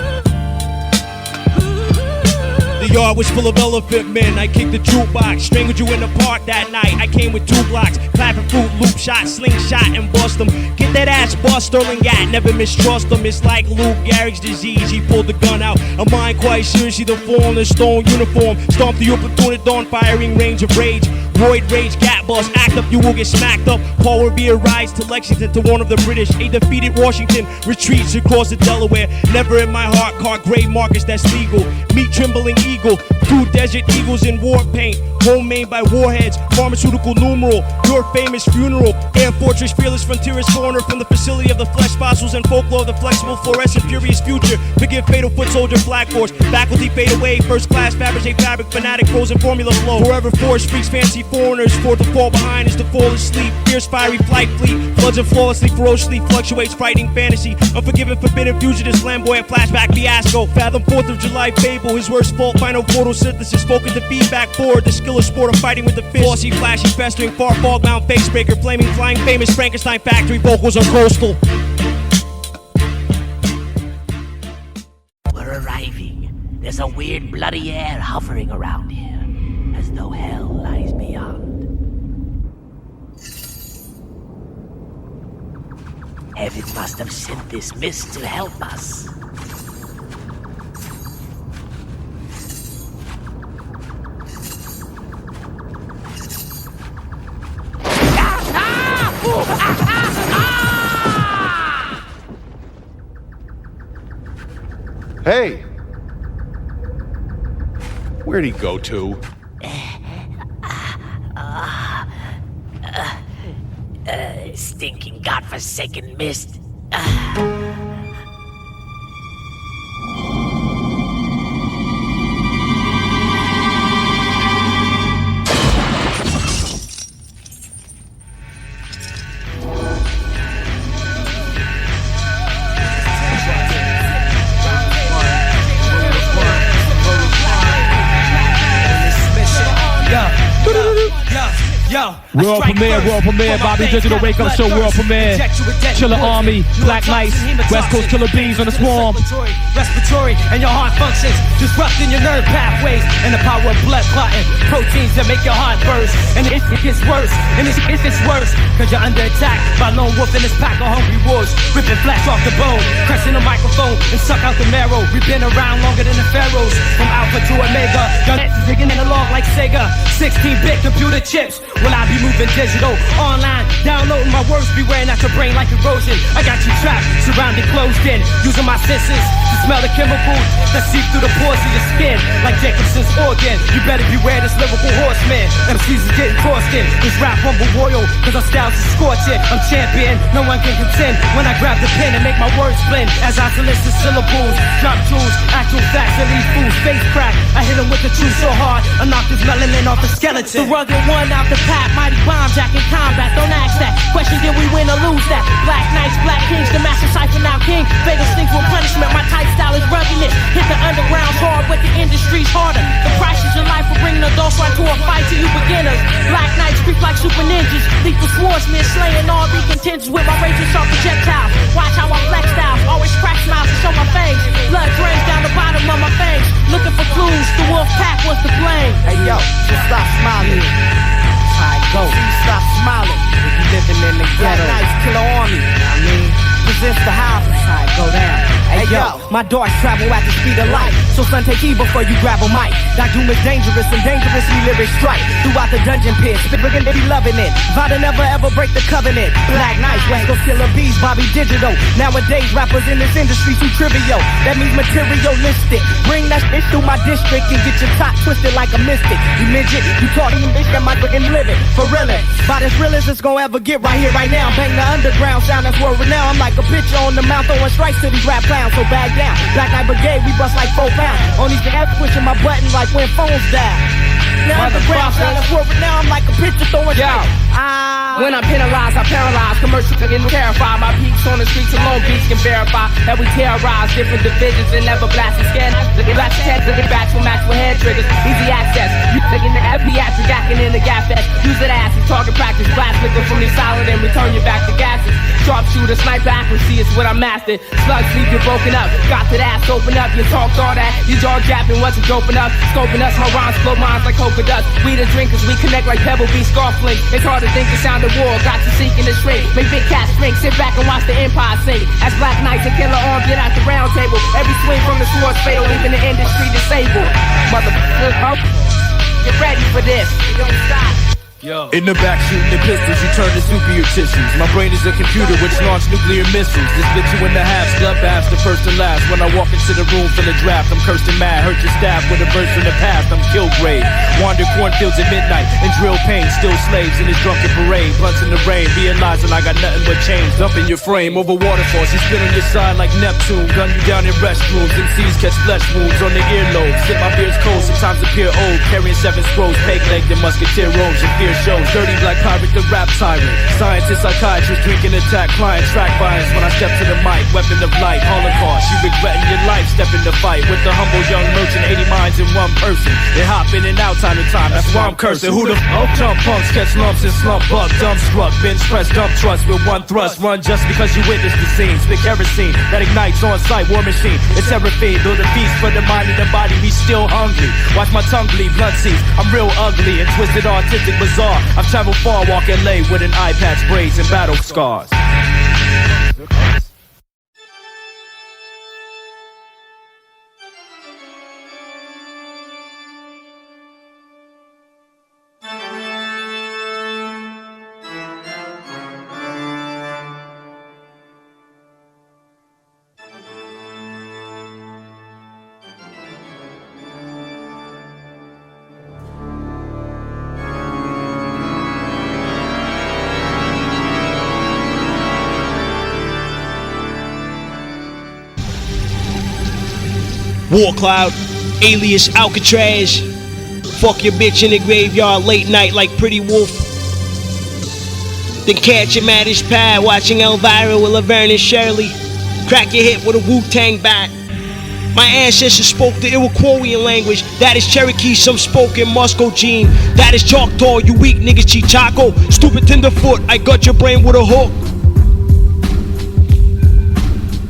The yard was full of elephant men. I kicked the jukebox, strangled you in the park that night. I came with 2 blocks, clapping fruit, loop shot, slingshot, and bust them. Get that ass bust, Sterling Gat, never mistrust them. It's like Lou Gehrig's disease. He pulled the gun out. A mind quite seriously, the form, the stone uniform. Stomped you up platoon at dawn, firing range of rage. Roid rage, gat bust, act up, you will get smacked up. Paul Revere rides to Lexington to warn of the British. A defeated Washington retreats across the Delaware. Never in my heart, caught gray markers that's legal. Meet trembling eagle, 2 desert eagles in war paint. Homemade by warheads, pharmaceutical numeral. Your famous funeral, Air Fortress, fearless frontierist foreigner from the facility of the flesh fossils and folklore of the flexible, fluorescent, furious future. Forgive fatal foot soldier, flag force, faculty fade away. First class, Fabergé fabric, fanatic, frozen formula flow. Forever force, freaks, fancy foreigners. For to fall behind is to fall asleep. Fierce, fiery flight fleet, floods and flawlessly, ferociously fluctuates, frightening fantasy. Unforgiven, forbidden, fugitive, flamboyant, flashback, fiasco. Fathom 4th of July fable, his worst fault, final photosynthesis. Spoken to feedback forward, the skill of sport of fighting with the fist. Flossy, flashy, festering, far fog bound, face breaker, flaming, flying, famous, Frankenstein factory, vocals are coastal. We're arriving. There's a weird bloody air hovering around here, as though hell lies beyond. Heaven must have sent this mist to help us. Hey! Where'd he go to? Stinking godforsaken mist. World premiere, Bobby Digital Wake Up Show, world premiere. Killer Army, Black Knights, West Coast Killer Bees on the swarm. Respiratory and your heart functions, disrupting your nerve pathways and the power of blood clotting, proteins that make your heart burst. And it gets worse, and it gets worse, cause you're under attack by lone wolf and his pack of hungry wolves, ripping flesh off the bone, crushing the microphone and suck out the marrow. We've been around longer than the pharaohs, from Alpha to Omega, young digging in the log like Sega, 16-bit computer chips. Will I be moving digital, online, downloading my words, be wearing out your brain like erosion. I got you trapped, surrounded, closed in, using my senses to smell the chemicals that seep through the pores of your skin, like Jacobson's organ. You better beware this lyrical horseman. MCs is getting tossed in, this rap rumble royal, cause our styles is scorching. I'm champion, no one can contend when I grab the pen and make my words blend as I solicit syllables, drop jewels, actual facts and leave fools face crack. I hit him with the truth so hard, I knocked his melanin off the skeleton. The rugged one out the pack, mighty bomb jack in combat, don't ask that. Question, did we win or lose that? Black Knights, Black Kings, the master cipher now king. Vegas thinks with punishment, my type style is ruggedness. Hit the underground hard, but the industry's harder. The price is your life for bringing adults right to a fight to you beginners. Black Knights creep like super ninjas, lethal swordsmen, slaying all the contenders with my razor sharp projectiles. Watch how I flex styles, always crack smiles to show my fangs. Blood drains down the bottom of my fangs. Looking for clues, the wolf pack was to blame. Hey yo, just stop smiling. That's how it goes. Stop smiling. If you living in the ghetto. Black Knights, Killer Army. I mean, presents the house. That's how it go down. Hey yo, my darts travel at the speed of light, so son, take heed before you grab a mic. That doom is dangerous and dangerously lyrics strike throughout the dungeon pit. Spitting, they be loving it. Vow to never ever break the covenant. Black Knights, West Coast Killer Bees, Bobby Digital. Nowadays, rappers in this industry too trivial. That means materialistic. Bring that shit through my district and get your top twisted like a mystic. You midget, you talking bitch, that my fucking living for realin'. About as real as it's gonna ever get right here, right now. Bang the underground sound that's world renowned. I'm like a picture on the mount throwing strikes to these rap clowns. So back down, Black Knight Brigade, we bust like 4 pounds. On these F pushing my button like when phones die. Now the ground sound is world renowned. I'm like a picture throwing strikes. When I'm penalized, I paralyze. Commercials are getting terrified. My peaks on the streets of Long Beach can verify that we terrorize different divisions and never blast and scan. Looking blast your heads, looking back to match with head triggers. Easy access. You thinking the FPS, jacking in the gas fest. Use it ass and target practice. Blast liquor from these solid and return you back to gases. Sharpshooter, sniper accuracy is what I mastered. Slug sleep, you're broken up. Got that ass open up. You talked all that. You jaw japping, wasn't doping up. Scoping us, my rhymes flow minds like polka dust. We the drinkers, we connect like Pebble Beach Scarflings. It's hard to think the sound of war. Got you seeking the shrink. Make big cats drink. Sit back and watch the empire sing. As Black Knights and Killer Arms get out the round table. Every swing from the sword's fatal, leaving the industry disabled. Motherfucker, get ready for this. It don't stop. Yo. In the back shooting the pistols, you turn to superior tissues. My brain is a computer which launched nuclear missiles. This split you in the halves, bloodbaths, the first and last. When I walk into the room full of draft, I'm cursed and mad. Hurt your staff with a verse from the past. I'm Kilgrave. Wander cornfields at midnight and drill pain. Still slaves in this drunken parade. Blunts in the rain, realizing I got nothing but chains. Dump in your frame over waterfalls. You spit on your side like Neptune. Gun you down in restrooms. MCs catch flesh wounds on the earlobe. Sip my beer's cold, sometimes appear old. Carrying 7 scrolls, peg-legged and musketeer robes. And fear shows. Dirty black pirate, the rap tyrant. Scientist, psychiatrist, drinking attack, client, track violence. When I step to the mic, weapon of light, Holocaust. You regretting your life, step in the fight with the humble young merchant, 80 minds in one person. They hop in and out time to time, that's why I'm cursing. Who the fuck? Jump punks, catch lumps and slump buck, dumb struck, bench press, dump trust with one thrust. Run just because you witnessed the scene. Spit kerosene that ignites on sight, war machine. It's everything, build a feast for the mind and the body. We still hungry. Watch my tongue bleed, blood seeds. I'm real ugly and twisted, artistic, bizarre. I've traveled far, walk LA with an eye patch, braids, and battle scars. Warcloud, alias Alcatraz. Fuck your bitch in the graveyard late night like Pretty Wolf. Then catch him at his pad watching Elvira with Laverne and Shirley. Crack your hip with a Wu-Tang bat. My ancestors spoke the Iroquoian language. That is Cherokee, some spoke in Muscogene. That is Choctaw, you weak niggas Chichaco. Stupid tenderfoot, I got your brain with a hook.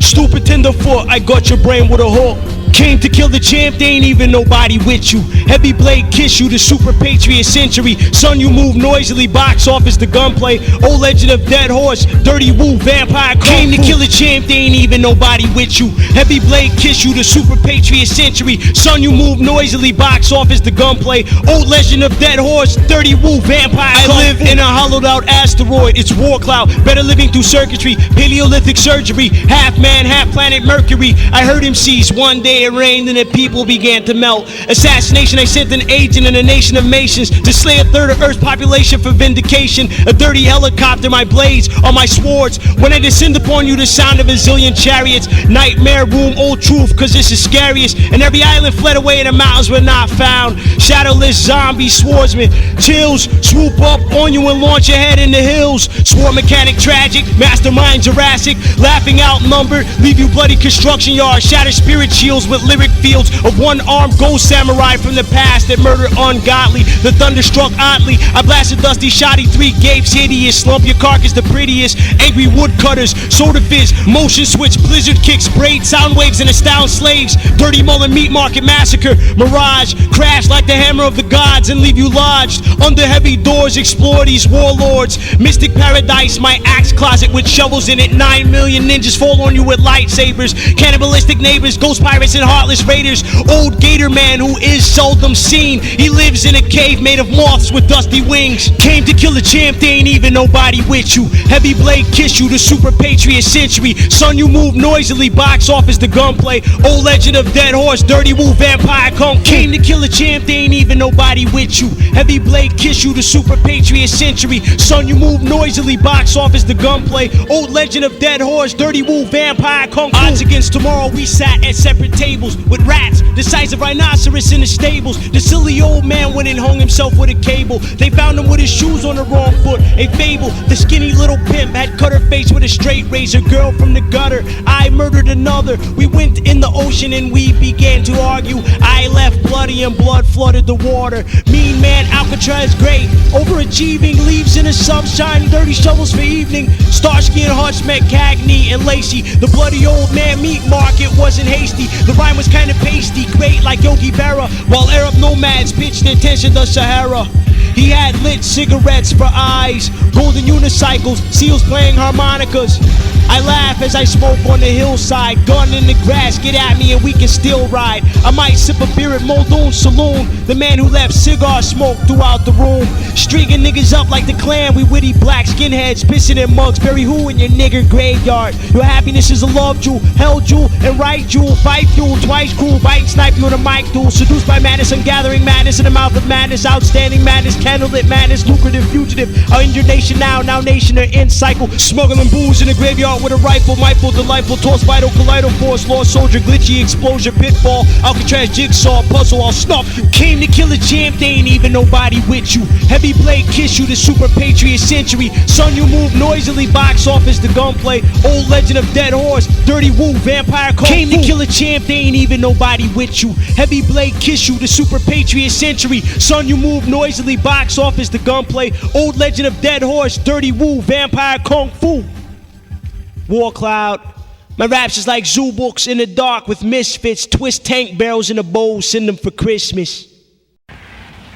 Stupid tenderfoot, I got your brain with a hook. Came to kill the champ, they ain't even nobody with you. Heavy blade kiss you, the super patriot century. Son, you move noisily, box office, the gunplay. Old legend of dead horse, dirty woo, vampire. Came to kill the champ, they ain't even nobody with you. Heavy blade kiss you, the super patriot century. Son, you move noisily, box office, the gunplay. Old legend of dead horse, dirty woo, vampire. I live in a hollowed out asteroid, it's Warcloud. Better living through circuitry, Paleolithic surgery. Half man, half planet Mercury. I heard him seize one day. It rained and the people began to melt. Assassination, I sent an agent in a nation of nations to slay a third of Earth's population for vindication. A dirty helicopter, my blades are my swords. When I descend upon you, the sound of a zillion chariots. Nightmare room, old truth, cause this is scariest. And every island fled away and the mountains were not found. Shadowless zombie swordsman, chills, swoop up on you and launch your head in the hills. Sword mechanic tragic, mastermind Jurassic, laughing outnumbered, leave you bloody construction yard. Shattered spirit shields with lyric fields of one-armed ghost samurai from the past that murdered ungodly. The thunderstruck oddly, I blasted dusty shoddy, 3 gapes hideous. Slump your carcass the prettiest. Angry woodcutters, soda fizz, motion switch, blizzard kicks, braid sound waves and astound slaves. Dirty mullen meat market massacre, mirage, crash like the hammer of the gods and leave you lodged under heavy doors. Explore these warlords, mystic paradise, my axe closet with shovels in it. 9 million ninjas fall on you with lightsabers. Cannibalistic neighbors, ghost pirates and heartless raiders. Old gator man who is seldom seen. He lives in a cave made of moths with dusty wings. Came to kill the champ, they ain't even nobody with you. Heavy blade kiss you, the super patriot century. Son, you move noisily, box office, the gunplay. Old legend of dead horse, dirty woo, vampire kung. Came to kill the champ, they ain't even nobody with you. Heavy blade kiss you, the super patriot century. Son, you move noisily, box office, the gunplay. Old legend of dead horse, dirty woo, vampire kung. Odds against tomorrow, we sat at separate tables with rats the size of rhinoceros in the stables. The silly old man went and hung himself with a cable. They found him with his shoes on the wrong foot, a fable. The skinny little pimp had cut her face with a straight razor. Girl from the gutter, I murdered another. We went in the ocean and we began to argue. I left bloody and blood flooded the water. Mean man Alcatraz great, overachieving, leaves in the sunshine, dirty shovels for evening. Starsky and Hutch met Cagney and Lacey. The bloody old man meat market wasn't hasty. The rhyme was kinda pasty, great like Yogi Berra, while Arab nomads pitched their attention to Sahara. He had lit cigarettes for eyes, golden unicycles, seals playing harmonicas. I laugh as I smoke on the hillside, gun in the grass, get at me and we can still ride. I might sip a beer at Muldoon's Saloon, the man who left cigar smoke throughout the room. Streaking niggas up like the Klan, we witty black skinheads, pissing in mugs, bury who in your nigger graveyard. Your happiness is a love jewel, hell jewel, and right jewel. Fight fuel, twice cruel, bite and snipe you in a mic duel. Seduced by madness and gathering madness in the mouth of madness. Outstanding madness, candlelit madness, lucrative fugitive. Are in your nation now nation are in cycle. Smuggling booze in the graveyard with a rifle, mindful, delightful, toss vital, collider force, lost soldier, glitchy explosion, pitfall, Alcatraz, jigsaw, puzzle, I'll snuff you. Came to kill a champ, they ain't even nobody with you. Heavy blade kiss you, the super patriot century. Son, you move noisily, box office, the gunplay. Old legend of dead horse, dirty woo, vampire kung. Came to kill a champ, they ain't even nobody with you. Heavy blade kiss you, the super patriot century. Son, you move noisily, box office, the gunplay. Old legend of dead horse, dirty woo, vampire kung fu. Warcloud. My raps is like zoo books in the dark with misfits. Twist tank barrels in a bowl, send them for Christmas.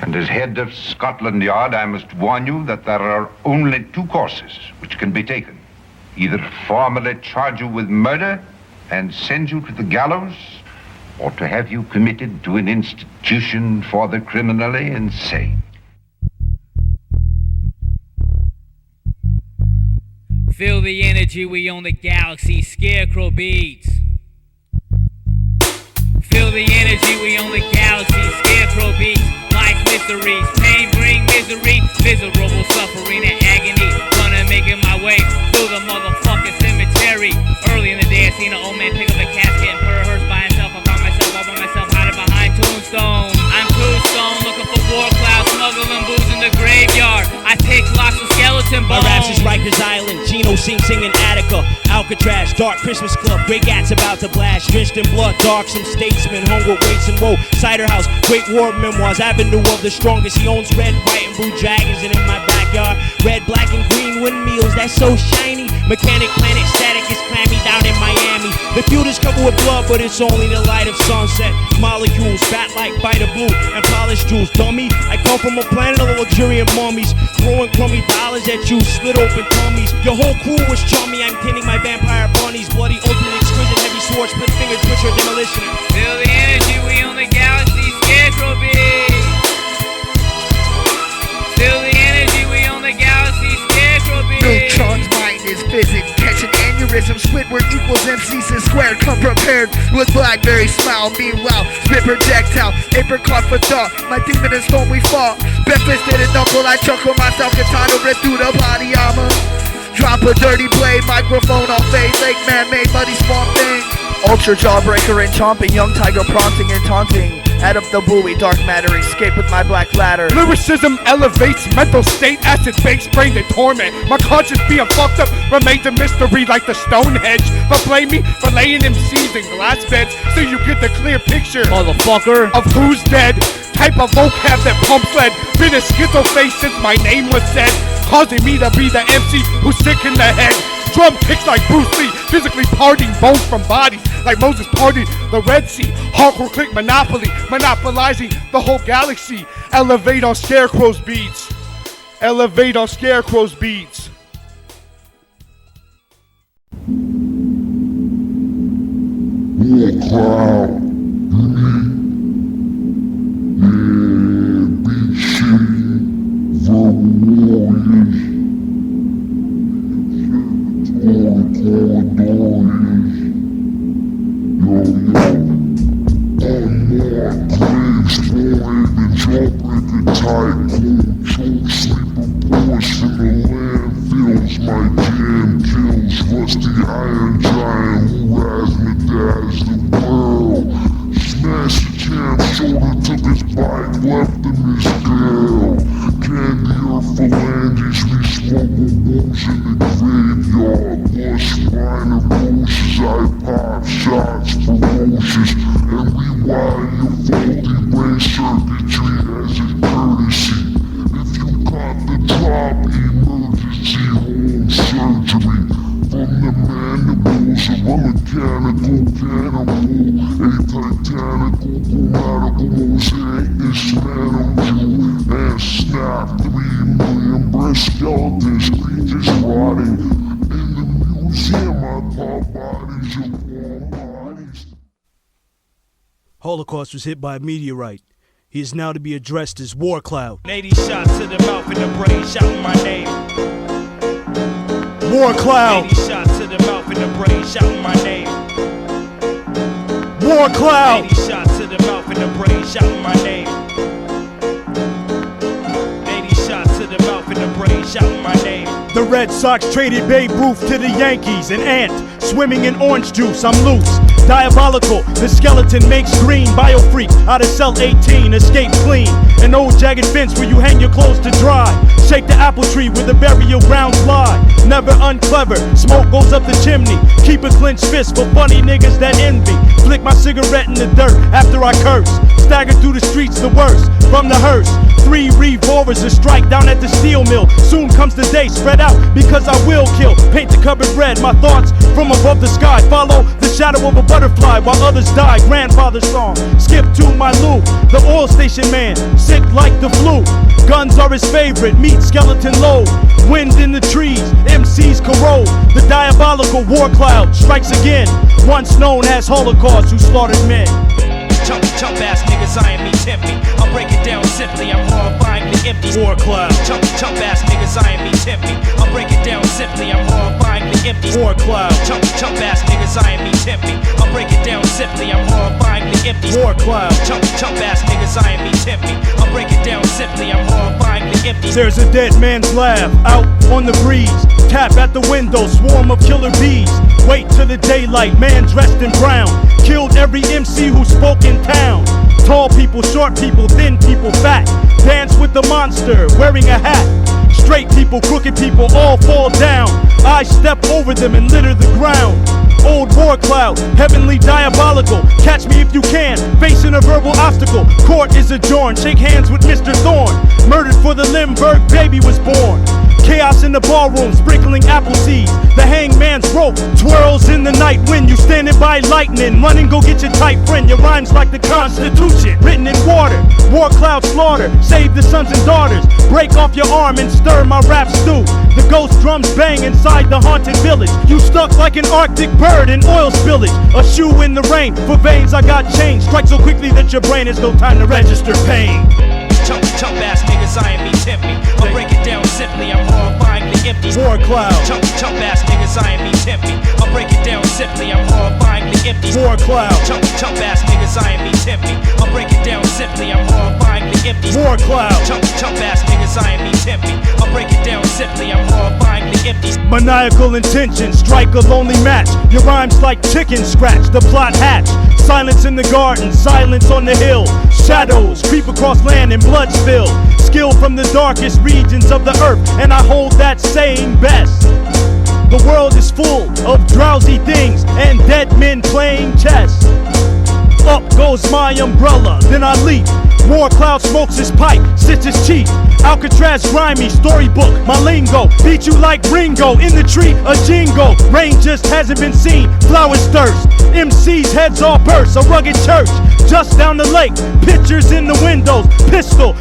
And as head of Scotland Yard, I must warn you that there are only 2 courses which can be taken. Either formally charge you with murder and send you to the gallows, or to have you committed to an institution for the criminally insane. Feel the energy, we own the galaxy, Skarekrow beats. Feel the energy, we own the galaxy, Skarekrow beats. Life mysteries, pain bring misery, miserable suffering and agony. Gonna make it my way through the motherfucking cemetery. Early in the day, I seen an old man pick up a casket and put a hearse by himself. I found myself all by myself, hiding behind tombstone. I'm Tombstone, looking for Warcloud, smuggling booze in the graveyard. I pick locks and skeleton bones. My raps is right Rikers Island, Gino singing Attica, Alcatraz, Dark Christmas Club, Great Gats about to blast, drenched in blood, dark, some statesman, hung with weights and woe, Cider House, Great War Memoirs, Avenue of the Strongest, he owns red, white, and blue dragons, and in my backyard, red, black, and green windmills, that's so shiny, Mechanic Planet Static is clammy down in Miami, the field is covered with blood, but it's only the light of sunset, molecules, fat like Vita Blue, and polished jewels, dummy, I come from a planet of luxuriant mummies, throwing crummy dollars at you, slit open tummies. Your whole crew was chummy. I'm tending my vampire bunnies. Bloody, ultimate, exquisite, heavy sword, split fingers, butcher, demolition. Feel the energy, we own the galaxy, Skarekrow beat. Feel the energy, we own the galaxy, Skarekrow beat. Neutron's mind is physics, catching aneurysm. Squidward equals MCs and squared. Come prepared with Blackberry smile. Meanwhile, spit projectile, apricot for thought. My demon and stone we fought. Bent-fisted and knuckle, I chuckle myself, katana rip through the body armor. Drop a dirty blade, microphone on face, lake man-made muddy swamp thing. Ultra jawbreaker and chomping, young tiger prompting and taunting. Out of the buoy, dark matter, escape with my black ladder. Lyricism elevates mental state, acid base, brain and torment. My conscience being fucked up remains a mystery like the Stonehenge. But blame me for laying MCs in glass beds so you get the clear picture, motherfucker, of who's dead. Type of vocab that pumps lead. Been a schizo face since my name was said, causing me to be the MC who's sick in the head. Drum kicks like Bruce Lee, physically parting bones from bodies like Moses parted the Red Sea. Hardcore click monopoly, monopolizing the whole galaxy. Elevate on Skarekrow's beats. Elevate on Skarekrow's beats. Warcloud, beat shitty, the warriors. Tycoon, sleeper boys from the landfills. My jam kills rusty iron giant who razzmatazz the world. Smashed the champ's shoulder, took his bike, left him his girl. Candy or phalanges, we smuggle booze in the graveyard. Lush wine and roses, I pop shots ferocious and rewire your faulty brain circuitry as a courtesy. If you got the drop, emergency home surgery. From the mandibles of a mechanical cannibal, a titanical grammatical mosaic dismantled you and snapped 3 million breast skeletons, creatures rotting in the museum. I thought bodies of warm bodies. Holocaust was hit by a meteorite. He is now to be addressed as Warcloud. 80 shots to the mouth and the brain, shouting my name. Warcloud. 80 shots to the mouth and the brain, shouting my name. Warcloud. 80 shots to the mouth and the brain, shouting my name. 80 shots to the mouth and the brain, shouting my name. The Red Sox traded Babe Ruth to the Yankees. An ant swimming in orange juice. I'm loose. Diabolical, the skeleton makes green. Biofreak, out of cell 18, escape clean. An old jagged fence where you hang your clothes to dry. Shake the apple tree where the burial grounds lie. Never unclever, smoke goes up the chimney. Keep a clenched fist for funny niggas that envy. Flick my cigarette in the dirt after I curse. Stagger through the streets the worst, from the hearse. 3 revolvers to strike down at the steel mill. Soon comes the day, spread out because I will kill. Paint the cupboard red, my thoughts from above the sky. Follow the shadow of a butterfly while others die. Grandfather's song, skip to my loop. The oil station man, sick like the flu. Guns are his favorite, meat skeleton load. Wind in the trees, MCs corrode. The diabolical Warcloud strikes again. Once known as Holocaust, who slaughtered men. Chump ass niggas eyeing me, tempt me. I'll break it down simply, I'm horrifyingly empty. Warcloud. Chump ass niggas eyeing me, tempt me. I'll break it down simply, I'm horrifyingly empty. Warcloud. Chump ass niggas eyeing me, tempt me. I'll break it down simply, I'm horrifyingly empty. Warcloud. Chump ass niggas eyeing me, tempt me. I'll break it down simply, I'm horrifyingly empty. There's a dead man's laugh out on the breeze. Tap at the window, swarm of killer bees. Wait till the daylight, man dressed in brown. Killed every MC who spoke in town. Tall people, short people, thin people, fat. Dance with the monster, wearing a hat. Straight people, crooked people, all fall down. I step over them and litter the ground. Old Warcloud, heavenly diabolical. Catch me if you can, facing a verbal obstacle. Court is adjourned, shake hands with Mr. Thorne. Murdered for the Limburg baby was born. Chaos in the ballroom, sprinkling apple seeds. The hangman's rope twirls in the night wind. You standing by lightning, running, go get your tight friend. Your rhymes like the Constitution, written in water. Warcloud slaughter, save the sons and daughters. Break off your arm and stir my rap stew. The ghost drums bang inside the haunted village. You stuck like an Arctic bird in oil spillage. A shoe in the rain, for veins I got chains. Strike so quickly that your brain has no time to register pain. Chump ass niggas, I ain't me tempt me. I'll break it down simply, I'm horrifyingly empty. Warcloud. Chump ass niggas, I ain't me tempt me. I'll break it down simply, I'm horrifyingly empty. Warcloud. Chump ass niggas, I ain't me tempt me. I'll break it down simply, I'm horrifyingly empty. Warcloud. Chump ass niggas, I ain't me tempt me. I'll break it down simply, I'm horrifyingly empty. Maniacal intention, strike a lonely match. Your rhymes like chicken scratch, the plot hatch. Silence in the garden, silence on the hill. Shadows creep across land and blood spill. Skill from the darkest regions of the earth, and I hold that saying best. The world is full of drowsy things and dead men playing chess. Up goes my umbrella, then I leap. Warcloud smokes his pipe, sits his cheek. Alcatraz grimy, storybook, my lingo. Beat you like Ringo, in the tree, a jingo. Rain just hasn't been seen, flowers thirst. MC's heads all burst, a rugged church. Just down the lake, pictures in the windows. Pistol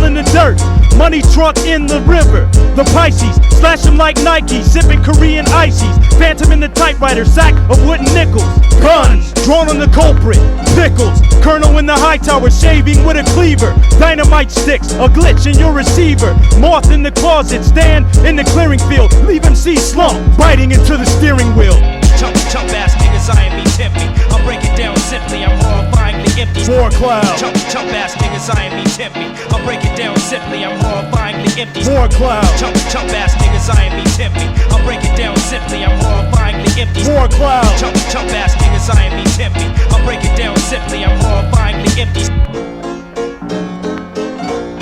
in the dirt. Money truck in the river. The Pisces, slash them like Nike, sipping Korean ices. Phantom in the typewriter, sack of wooden nickels. Guns, drawn on the culprit. Pickles, Colonel in the high tower, shaving with a cleaver. Dynamite sticks, a glitch in your receiver. Moth in the closet, stand in the clearing field. Leave MC slump, biting into the steering wheel. Chump ass niggas, I ain't me tempt me. I'll break it down simply, I'm horrifyingly empty. Warcloud. Chump ass niggas, I ain't me tempt me. I'll break it down simply, I'm horrifyingly empty. Warcloud. Chump ass niggas, I ain't me tempt me. I'll break it down simply, I'm horrifyingly empty. Warcloud. Chump ass niggas, I ain't me tempt me. I'll break it down simply, I'm horrifyingly empty.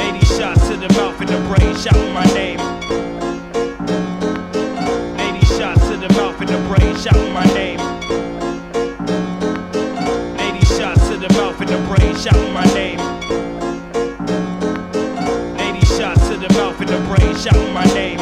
80 shots to the mouth and the brain, shouting my name. 80 shots to the mouth and the brain, shouting my name. 80 shots to the mouth and the brain, shouting my name. 80 shots to the mouth and the brain, shouting my name.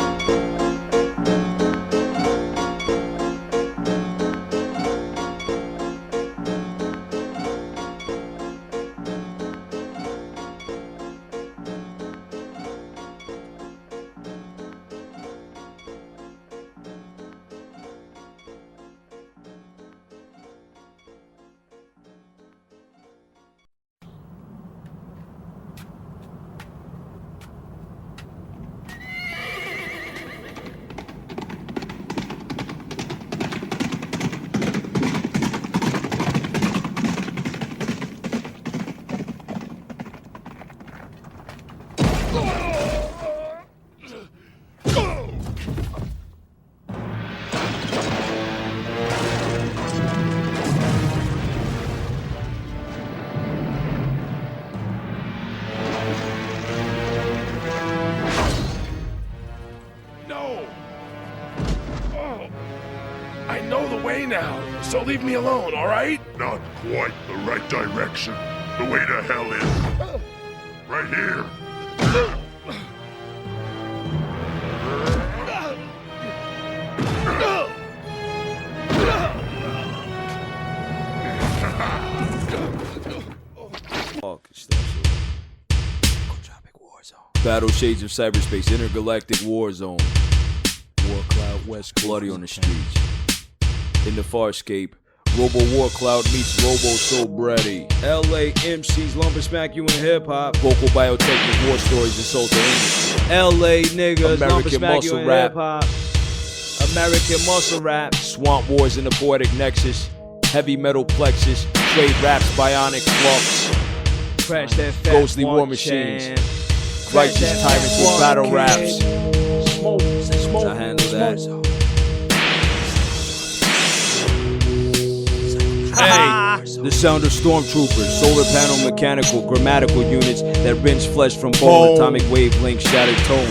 So leave me alone, all right? Not quite the right direction. The way to hell is right here. Battle Shades of Cyberspace, Intergalactic Warzone. Warcloud West, bloody on the streets. In the Farscape, Robo Warcloud meets Robo Sobretti. LA MCs lumber smack you in hip hop. Vocal biotechnic war stories assault English. LA niggas lumber smack you in hip hop. American muscle rap. Swamp wars in the poetic nexus. Heavy metal plexus. Trade raps, bionic flux. Crash that fat ghostly war machines. Righteous tyrants with battle raps. I handle that. Hey, the sound of stormtroopers, solar panel mechanical, grammatical units that rinse flesh from bone, atomic wavelength, shattered tone.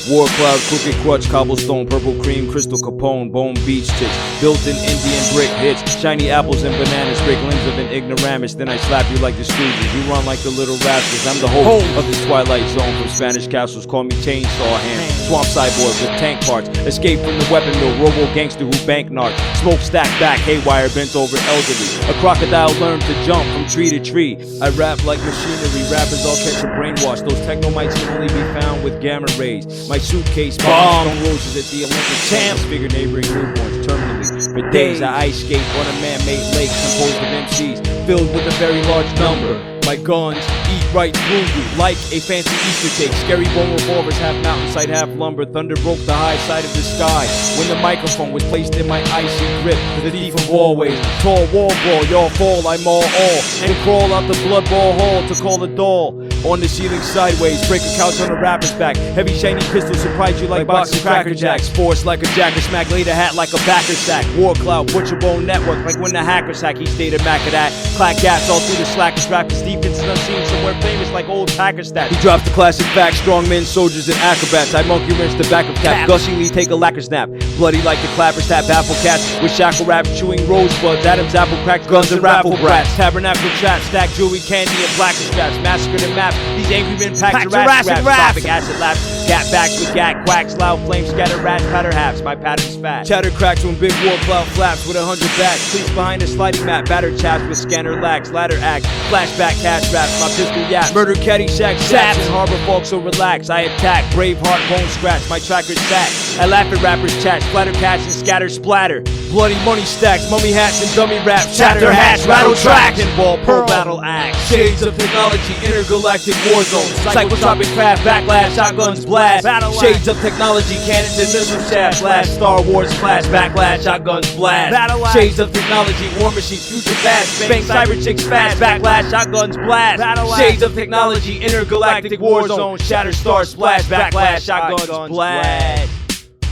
Warcloud, crooked crutch, cobblestone, purple cream, crystal capone, bone beach tits, built-in Indian brick hits, shiny apples and bananas, break limbs of an ignoramus, then I slap you like the Stooges. You run like the little rascals. I'm the host of this Twilight Zone from Spanish castles. Call me Chainsaw Hand, swamp cyborg with tank parts, escape from the weapon mill, robo gangster who bank narc, smoke stacked back, haywire bent over elderly. A crocodile learned to jump from tree to tree. I rap like machinery, rappers all catch a brainwash. Those technomites can only be found with gamma rays. My suitcase, bomb roses at the Olympic champs, figure neighboring newborns terminally. For days I ice skate on a man-made lake composed of MCs filled with a very large number. My guns eat right through you like a fancy Easter cake. Scary bone revolvers, half mountainside, half lumber. Thunder broke the high side of the sky when the microphone was placed in my icy grip. The thief of always, tall wall brawl, y'all fall, I maul all, and crawl out the blood ball hall to call a doll. On the ceiling sideways, break a couch on a rapper's back. Heavy shiny pistol surprise you like boxing Cracker Jacks. Force like a jacker smack, laid a hat like a backer sack. Warcloud, butcher bone network, like when the hackers hack. He stayed at Mac of that. Clack gas all through the slackers, rappers defense is unseen somewhere famous like old hacker stats. He drops the classic facts, strong men, soldiers, and acrobats. I monkey wrench the back of cap, gushingly take a lacquer snap. Bloody like the clappers tap apple cats with shackle raps, chewing rosebuds. Adam's apple cracks, guns and raffle brats. Tabernacle traps, stack jewelry, candy, and blacker straps. Massacred and maps. These angry men pack Jurassic raps, stopping acid laps, gat backs with gat quacks, loud flames, scatter rats, patter haps, my pattern's fat. Chatter cracks when big Warcloud flaps with 100 bats, police behind a sliding mat, batter chaps with scanner lax, ladder acts, flashback cash raps, my pistol yaps, murder caddy shack, saps, and harbor folk so relax, I attack, brave heart, bone scratch, my tracker's sack, I laugh at rappers chat, splatter cats and scatter splatter, bloody money stacks, mummy hats and dummy raps, chapter hats, rattle tracks, pinball, pearl battle axe, shades of technology, intergalactic war zone, psychotropic craft, backlash, shotguns blast, shades of technology, cannons and missile shafts, blast, Star Wars flash, backlash, shotguns blast, shades of technology, war machine, future fast, bang cyber chicks fast, backlash, shotguns blast, shades of technology, intergalactic war zone, shatter star splash, backlash, shotguns blast,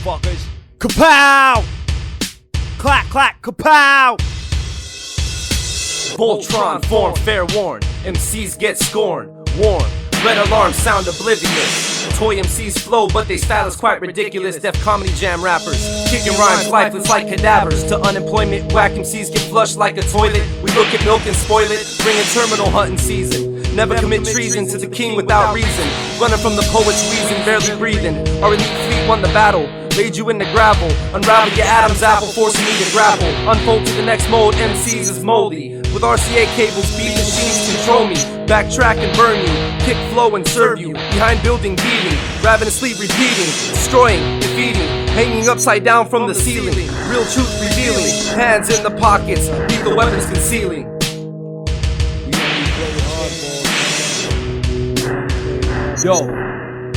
fuckers, kapow, clack clack, kapow. Voltron form, fair warn. MCs get scorned, warn. Red alarm sound oblivious. Toy MCs flow, but they style is quite ridiculous. Def comedy jam rappers, kicking rhymes lifeless like cadavers. To unemployment, whack MCs get flushed like a toilet. We look at milk and spoil it, bring a terminal hunting season. Never commit treason to the king without reason. Running from the poets wheezing, barely breathing. Our elite fleet won the battle, laid you in the gravel. Unravel your Adam's apple, forcing me to grapple. Unfold to the next mode, MCs is moldy. With RCA cables, beat machines control me. Backtrack and burn you, kick flow and serve you. Behind building, beating, ravenous sleep repeating. Destroying, defeating, hanging upside down from the ceiling. Real truth revealing, hands in the pockets, leave the weapons concealing. Yo,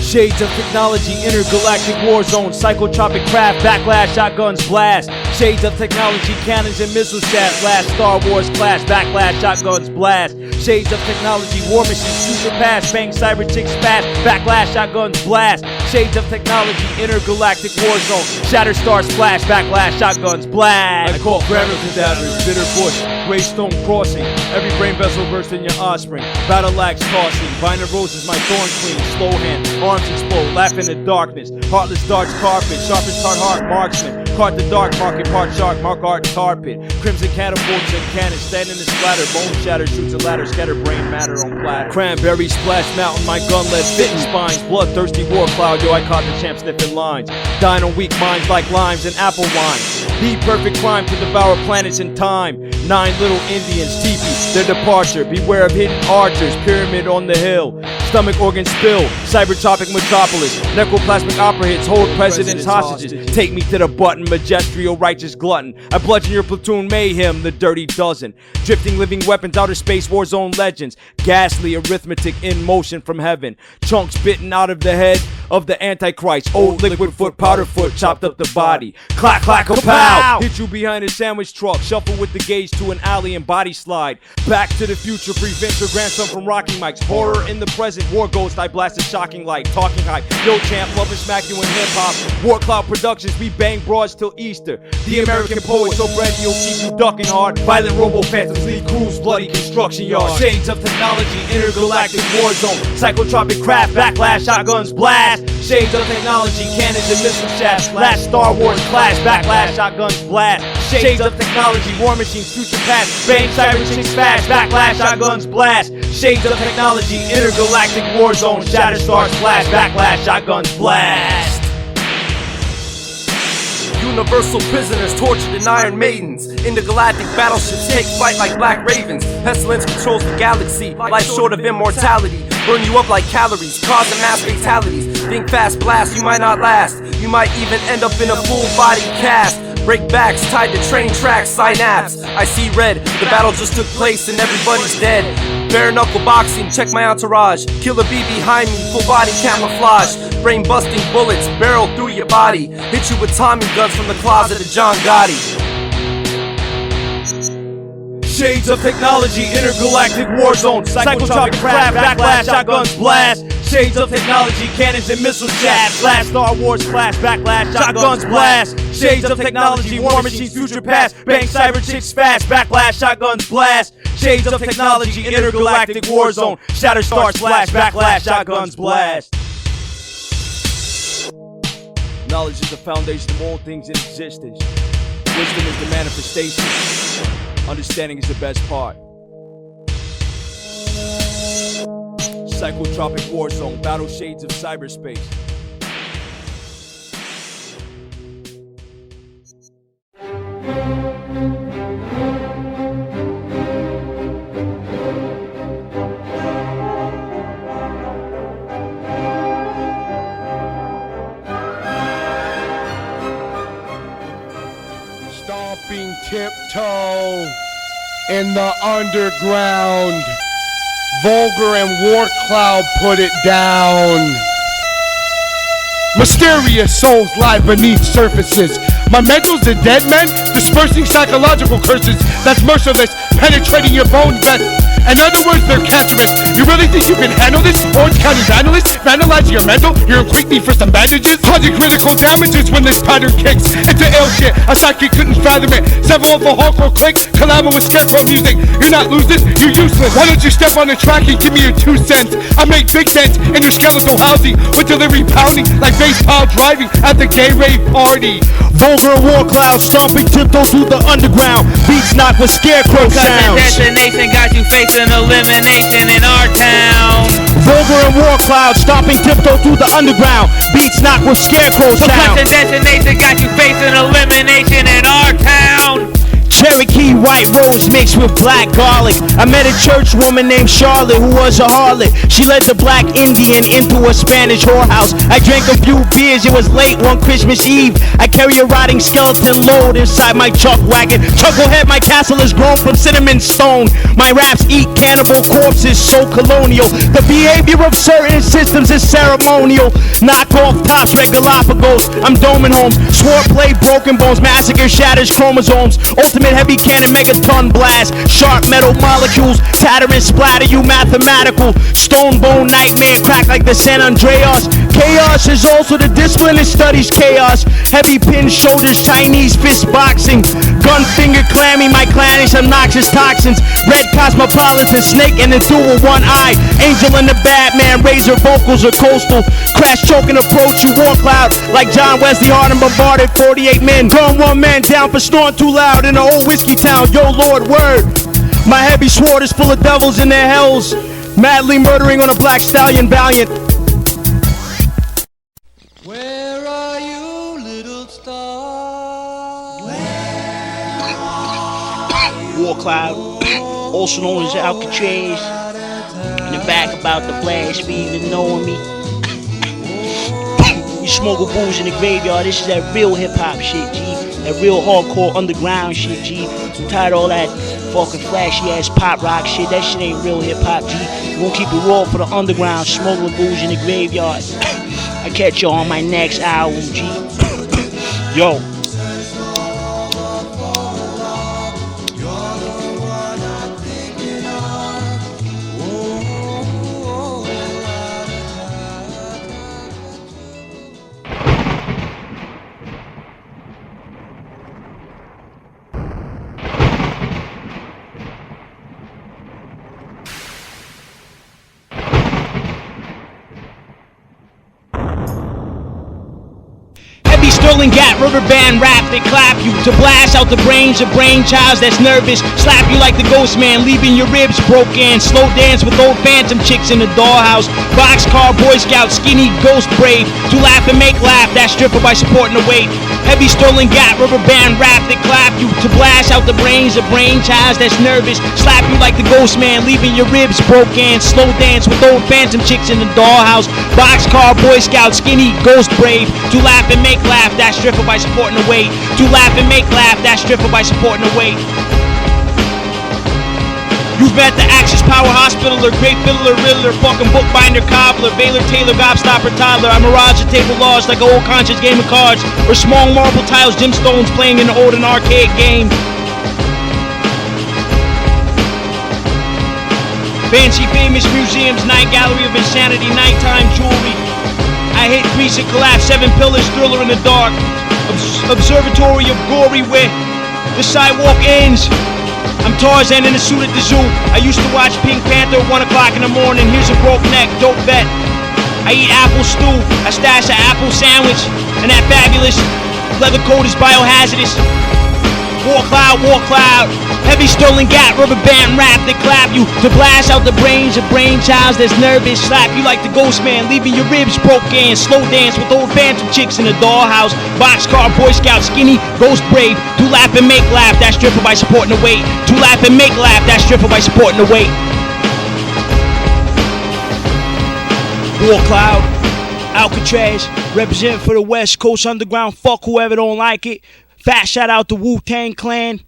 shades of technology, intergalactic war zone, psychotropic craft, backlash, shotguns blast. Shades of technology, cannons and missile shafts, blast, Star Wars clash, backlash, shotguns blast. Shades of technology, war machines, future past, bang cyber chicks fast, backlash, shotguns blast. Shades of technology, intergalactic war zone, shatter star splash, backlash, shotguns blast. I call grammar cadavers, bitter bush, greystone crossing. Every brain vessel burst in your offspring. Battle axe tossing, Viner Rose is my thorn queen. Slow hand, arms explode, laugh in the darkness. Heartless darts carpet, sharpest tart heart marksman. Cart the dark market, part shark, mark art tar pit. Crimson catapults and cannons, stand in the splatter. Bone shatter, shoots a ladder, scatter brain matter on platter. Cranberry splash mountain, my gun lead fitting spines. Bloodthirsty Warcloud, yo, I caught the champ sniffing lines. Dying on weak minds like limes and apple wine. The perfect crime to devour planets in time. 9 little Indians, teepee, their departure. Beware of hidden archers, pyramid on the hill. Stomach organ spill, cybertropic metropolis. Necroplasmic opera hits, hold presidents hostages. Take me to the button, majestrial righteous glutton. I bludgeon your platoon mayhem, the dirty dozen. Drifting living weapons, outer space war zone legends. Ghastly arithmetic in motion from heaven. Chunks bitten out of the head of the Antichrist. Old liquid foot, powder foot, chopped up the body. Clack, clack, kapow! Hit you behind a sandwich truck. Shuffle with the gauge to an alley and body slide. Back to the future, prevent your grandson from rocking mics. Horror in the present, Intergalactic war ghost, I blast a shocking light. Talking hype, yo champ, love and smack you in hip-hop. Warcloud Productions, we bang broads till Easter. The American poet, so bred you'll keep you ducking hard. Violent robo-phantoms lead crews, bloody construction yards. Shades of technology, intergalactic war zone. Psychotropic craft, backlash, shotguns blast. Shades of technology, cannons and missile shafts. Last Star Wars clash, backlash, shotguns blast. Shades of technology, war machines, future past. Bang, cyber chicks fast, backlash, shotguns blast. Shades of technology, intergalactic war zone. Shatter stars flash, backlash, shotguns blast. Universal prisoners tortured in Iron Maidens. Intergalactic battleships take flight like black ravens. Pestilence controls the galaxy, life short of immortality. Burn you up like calories, causing mass fatalities. Think fast, blast, you might not last. You might even end up in a full body cast. Break backs tied to train tracks, synapse. I see red, the battle just took place and everybody's dead. Bare knuckle boxing, check my entourage. Killer bee behind me, full body camouflage. Brain busting bullets, barrel through your body. Hit you with Tommy guns from the closet of John Gotti. Shades of technology, intergalactic war zone. Psychotropic craft, backlash, shotguns blast. Shades of technology, cannons and missile shafts. Last Star Wars clash, backlash, shotguns blast. Shades of technology, war machines, future past. Bang, cyber chicks fast, backlash, shotguns blast. Shades of technology, intergalactic war zone. Shatter stars flash, backlash, shotguns blast. Knowledge is the foundation of all things in existence. Wisdom is the manifestation. Understanding is the best part. Psychotropic war zone, battle shades of cyberspace. Stomping tiptoe in the underground. Vulgar and Warcloud put it down. Mysterious souls lie beneath surfaces. My mental's a dead man, dispersing psychological curses that's merciless, penetrating your bone vest. In other words, they're cancerous. You really think you can handle this? Orange County vandalist, vandalizing your mental? You're in quick need for some bandages? Causing critical damages when this pattern kicks into ill shit. A psychic couldn't fathom it. 7 of a hardcore click, collabing with Skarekrow music. You're not losing, you're useless. Why don't you step on the track and give me your 2 cents? I make big dents in your skeletal housing with delivery pounding like bass pile driving at the gay rave party. Vulgar Warcloud stomping tiptoe through the underground. Beats knock with Skarekrow sounds. Because the destination got you facing elimination in our town. Vulgar and Warcloud stomping tiptoe through the underground. Beats knock with Skarekrow sounds. Because the destination got you facing elimination in our town. Cherokee white rose mixed with black garlic. I met a church woman named Charlotte who was a harlot. She led the black Indian into a Spanish whorehouse. I drank a few beers, it was late one Christmas Eve. I carry a rotting skeleton load inside my chuck wagon. Chucklehead, my castle is grown from cinnamon stone. My raps eat cannibal corpses, so colonial. The behavior of certain systems is ceremonial. Knock off tops, red Galapagos. I'm doming homes. Swordplay, broken bones, massacre shatters chromosomes. Ultimate heavy cannon, megaton blast. Sharp metal molecules, tatter and splatter you mathematical. Stone bone nightmare, crack like the San Andreas. Chaos is also the discipline that studies chaos. Heavy pin shoulders, Chinese fist boxing. Gun finger clammy, my clan is obnoxious toxins. Red cosmopolitan snake and the dual one eye. Angel and the Batman, razor vocals are coastal. Crash choking approach you Warcloud like John Wesley Hardin bombarded 48 men. Gun 1 man down for snoring too loud in the old whiskey town. Yo Lord, word. My heavy sword is full of devils in their hells, madly murdering on a black stallion valiant. Where are you, little star? Warcloud, also known as Alcatraz. In the back about the blast, for even knowing me. You Smuggling Booze in the graveyard. This is that real hip hop shit, G. That real hardcore underground shit, G. I'm tired of all that fucking flashy ass pop rock shit. That shit ain't real hip hop, G. We gonna keep it raw for the underground. Smuggling Booze in the graveyard. I catch y'all on my next album, G. Yo. Sterling Gat, rubber band rap, they clap you to blast out the brains of brain childs that's nervous. Slap you like the ghost man, leaving your ribs broken. Slow dance with old phantom chicks in the dollhouse. Boxcar, Boy Scout, skinny, ghost brave. To laugh and make laugh, that stripper by supporting the weight. Heavy Sterling Gat, rubber band rap, they clap you to blast out the brains of brain childs that's nervous. Slap you like the ghost man, leaving your ribs broken. Slow dance with old phantom chicks in the dollhouse. Boxcar, Boy Scout, skinny, ghost brave. To laugh and make laugh, that stripper by supporting the weight. To laugh and make laugh, that stripper by supporting the weight. You've met the Axis Power Hospitaler, Great Fiddler, Riddler, fucking Bookbinder, Cobbler, Baylor, Taylor, Gobstopper, Toddler. I mirage the table laws like an old conscious game of cards, or small marble tiles, gemstones playing in the olden arcade game. Fancy famous museums, night gallery of insanity, nighttime jewelry. I hit grease and collapse, 7 pillars, thriller in the dark. Observatory of gory where the sidewalk ends. I'm Tarzan in a suit at the zoo. I used to watch Pink Panther at 1 o'clock in the morning. Here's a broke neck, dope vet. I eat apple stew. I stash an apple sandwich. And that fabulous leather coat is biohazardous. Warcloud, Warcloud. Heavy Sterling Gat, rubber band rap that clap you to blast out the brains of brain childs that's nervous. Slap you like the ghost man, leaving your ribs broken. Slow dance with old phantom chicks in the dollhouse. Boxcar, Boy Scout, skinny, ghost brave. To laugh and make laugh, that stripper by supporting the weight. To laugh and make laugh, that stripper by supporting the weight. Warcloud, Alcatraz, represent for the West Coast Underground. Fuck whoever don't like it. Fat shout out to Wu-Tang Clan.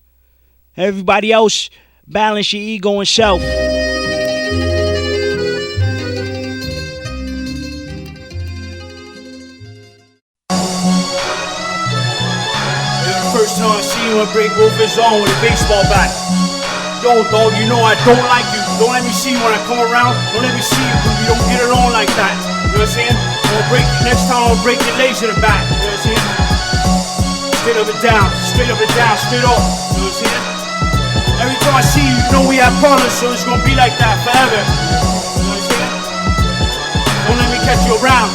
Everybody else, balance your ego and self. First time I see you, I break over his arm with a baseball bat. Yo, dog, you know I don't like you. Don't let me see you when I come around. Don't let me see you because we don't get it on like that. You know what I'm saying? Next time I'll break your legs in the back. You know what I'm saying? Straight up and down, straight up and down, straight up. You know what I'm saying? Every time I see you, you know we have problems, so it's gonna be like that forever. You know what I'm saying? Don't let me catch you around.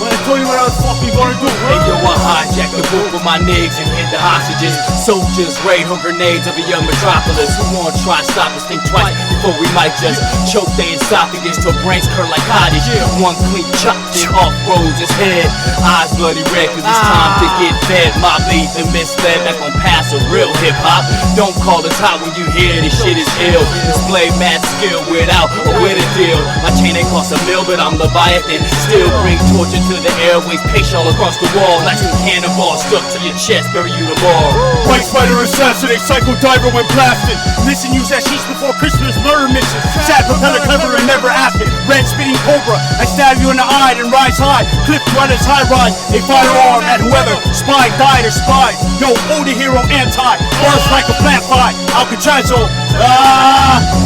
When I tell you what the fuck we gonna do, Hey yo, I hijack the boat with my niggas and hit the hostages. Soldiers raid on grenades over young metropolis. Who wanna try to stop us? Think twice before we might just choke their esophagus till brains curl like cottage. One clean chop, then off rolls his head. Eyes bloody red cause it's time to get fed. My lead and misled, that gon' pass a real hip hop. Don't call us hot when you hear this shit is ill. Display mad skill without or with a deal. My chain ain't cost $1 million, but I'm Leviathan. Still bring torture to the airways, pace all across the wall. Like some cannonball stuck to your chest, bury you tomorrow. White spider assassinate, psycho diver when blasted. Listen, use that sheets before Christmas, murder mission. Sad propeller, clever and never asking. Red spitting cobra, I stab you in the eye and rise high. Clip you on its high rise, a firearm at whoever. Spy, died or spied. Yo, older hero anti, buzz like a plant fly. Alcatrazo,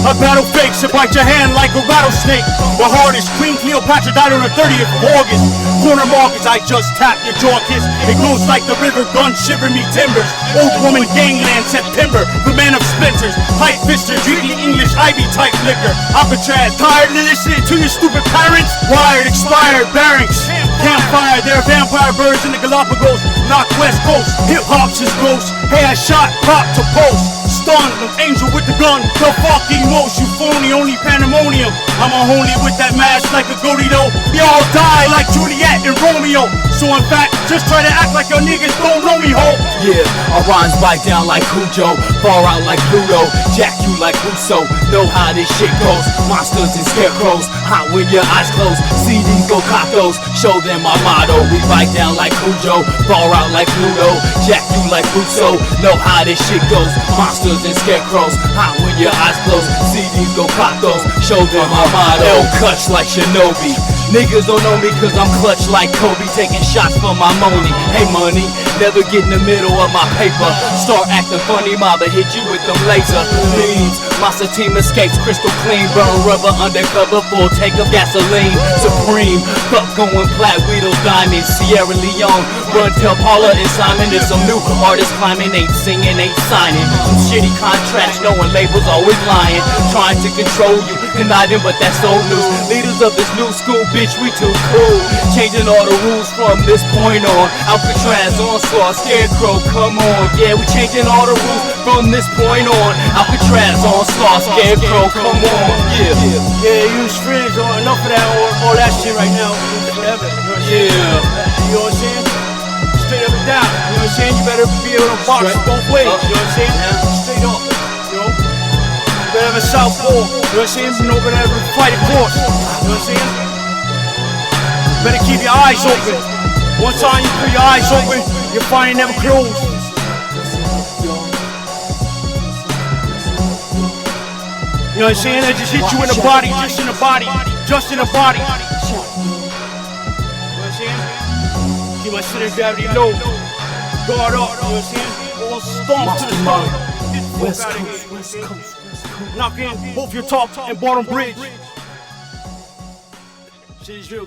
a battle fakes to bite your hand like a rattlesnake. The hardest, Queen Cleopatra died on the 30th of August. Corner markets, I just tap your jaw kiss. It glows like the river, gun shiver me timbers. Old woman gangland, September, the man of splinters. Hype fister, drinking English Ivy type liquor. Alcatraz, tired of listening to your stupid parents? Wired, expired, Barracks. Campfire, there are vampire birds in the Galapagos. Knock West Coast, hip hop's is gross. Hey, I shot, pop to post. Stunned, an angel with the gun. The fucking most, you phony, only pandemonium. I'm a holy with that mask like a goatee though. Y'all die like Juliet and Romeo. So in fact, just try to act like your niggas don't know me, ho. Yeah, our rhymes bite down like Cujo, far out like Pluto, jack you like Russo. Know how this shit goes. Monsters and scarecrows, hot when your eyes closed. CDs go cock those, show them our motto. We bite down like Cujo, far out like Pluto, jack you like Russo. Know how this shit goes. Monsters and scarecrows, hot when your eyes closed. CDs go cock those, show them our motto. L cuts like Shinobi. Niggas don't know me cause I'm clutch like Kobe, taking shots for my money. Hey money, never get in the middle of my paper. Start acting funny, mama hit you with them laser beams. My Monster team escapes crystal clean. Burn rubber undercover, full tank of gasoline. Supreme, fuck going plat, Guido Diamond. Sierra Leone, run tell Paula and Simon. There's some new artists climbing, ain't singing, ain't signing. Some shitty contracts, knowing labels always lying. Trying to control you, conniving, but that's old news. Leaders of this new school, bitch, we too cool. Changing all the rules from this point on. Alcatraz, onslaught, Skarekrow, come on. Yeah, we changing all the rules from this point on. Alcatraz, onslaught, Skarekrow, come on. Yeah, you friends, enough of that, all that shit right now. Whatever, you know what I'm saying? You know what I'm saying? Straight up and down, you know what I'm saying? You better be able to box both ways, you know what I'm saying? Straight up, you know? You better have a southpaw, you know what I'm saying? You know, better have a fighting force, you know what I'm saying? You better keep your eyes open. One time you put your eyes open, you find it never closed. You know what I'm saying? They just hit you in the body, just in the body, just in the body. You know what I'm saying? Keep my center of gravity low. Guard up, you know what I'm saying? All stomp to the stomach. West Coast, West Coast. Knock in both your top and bottom bridge. Shit is real.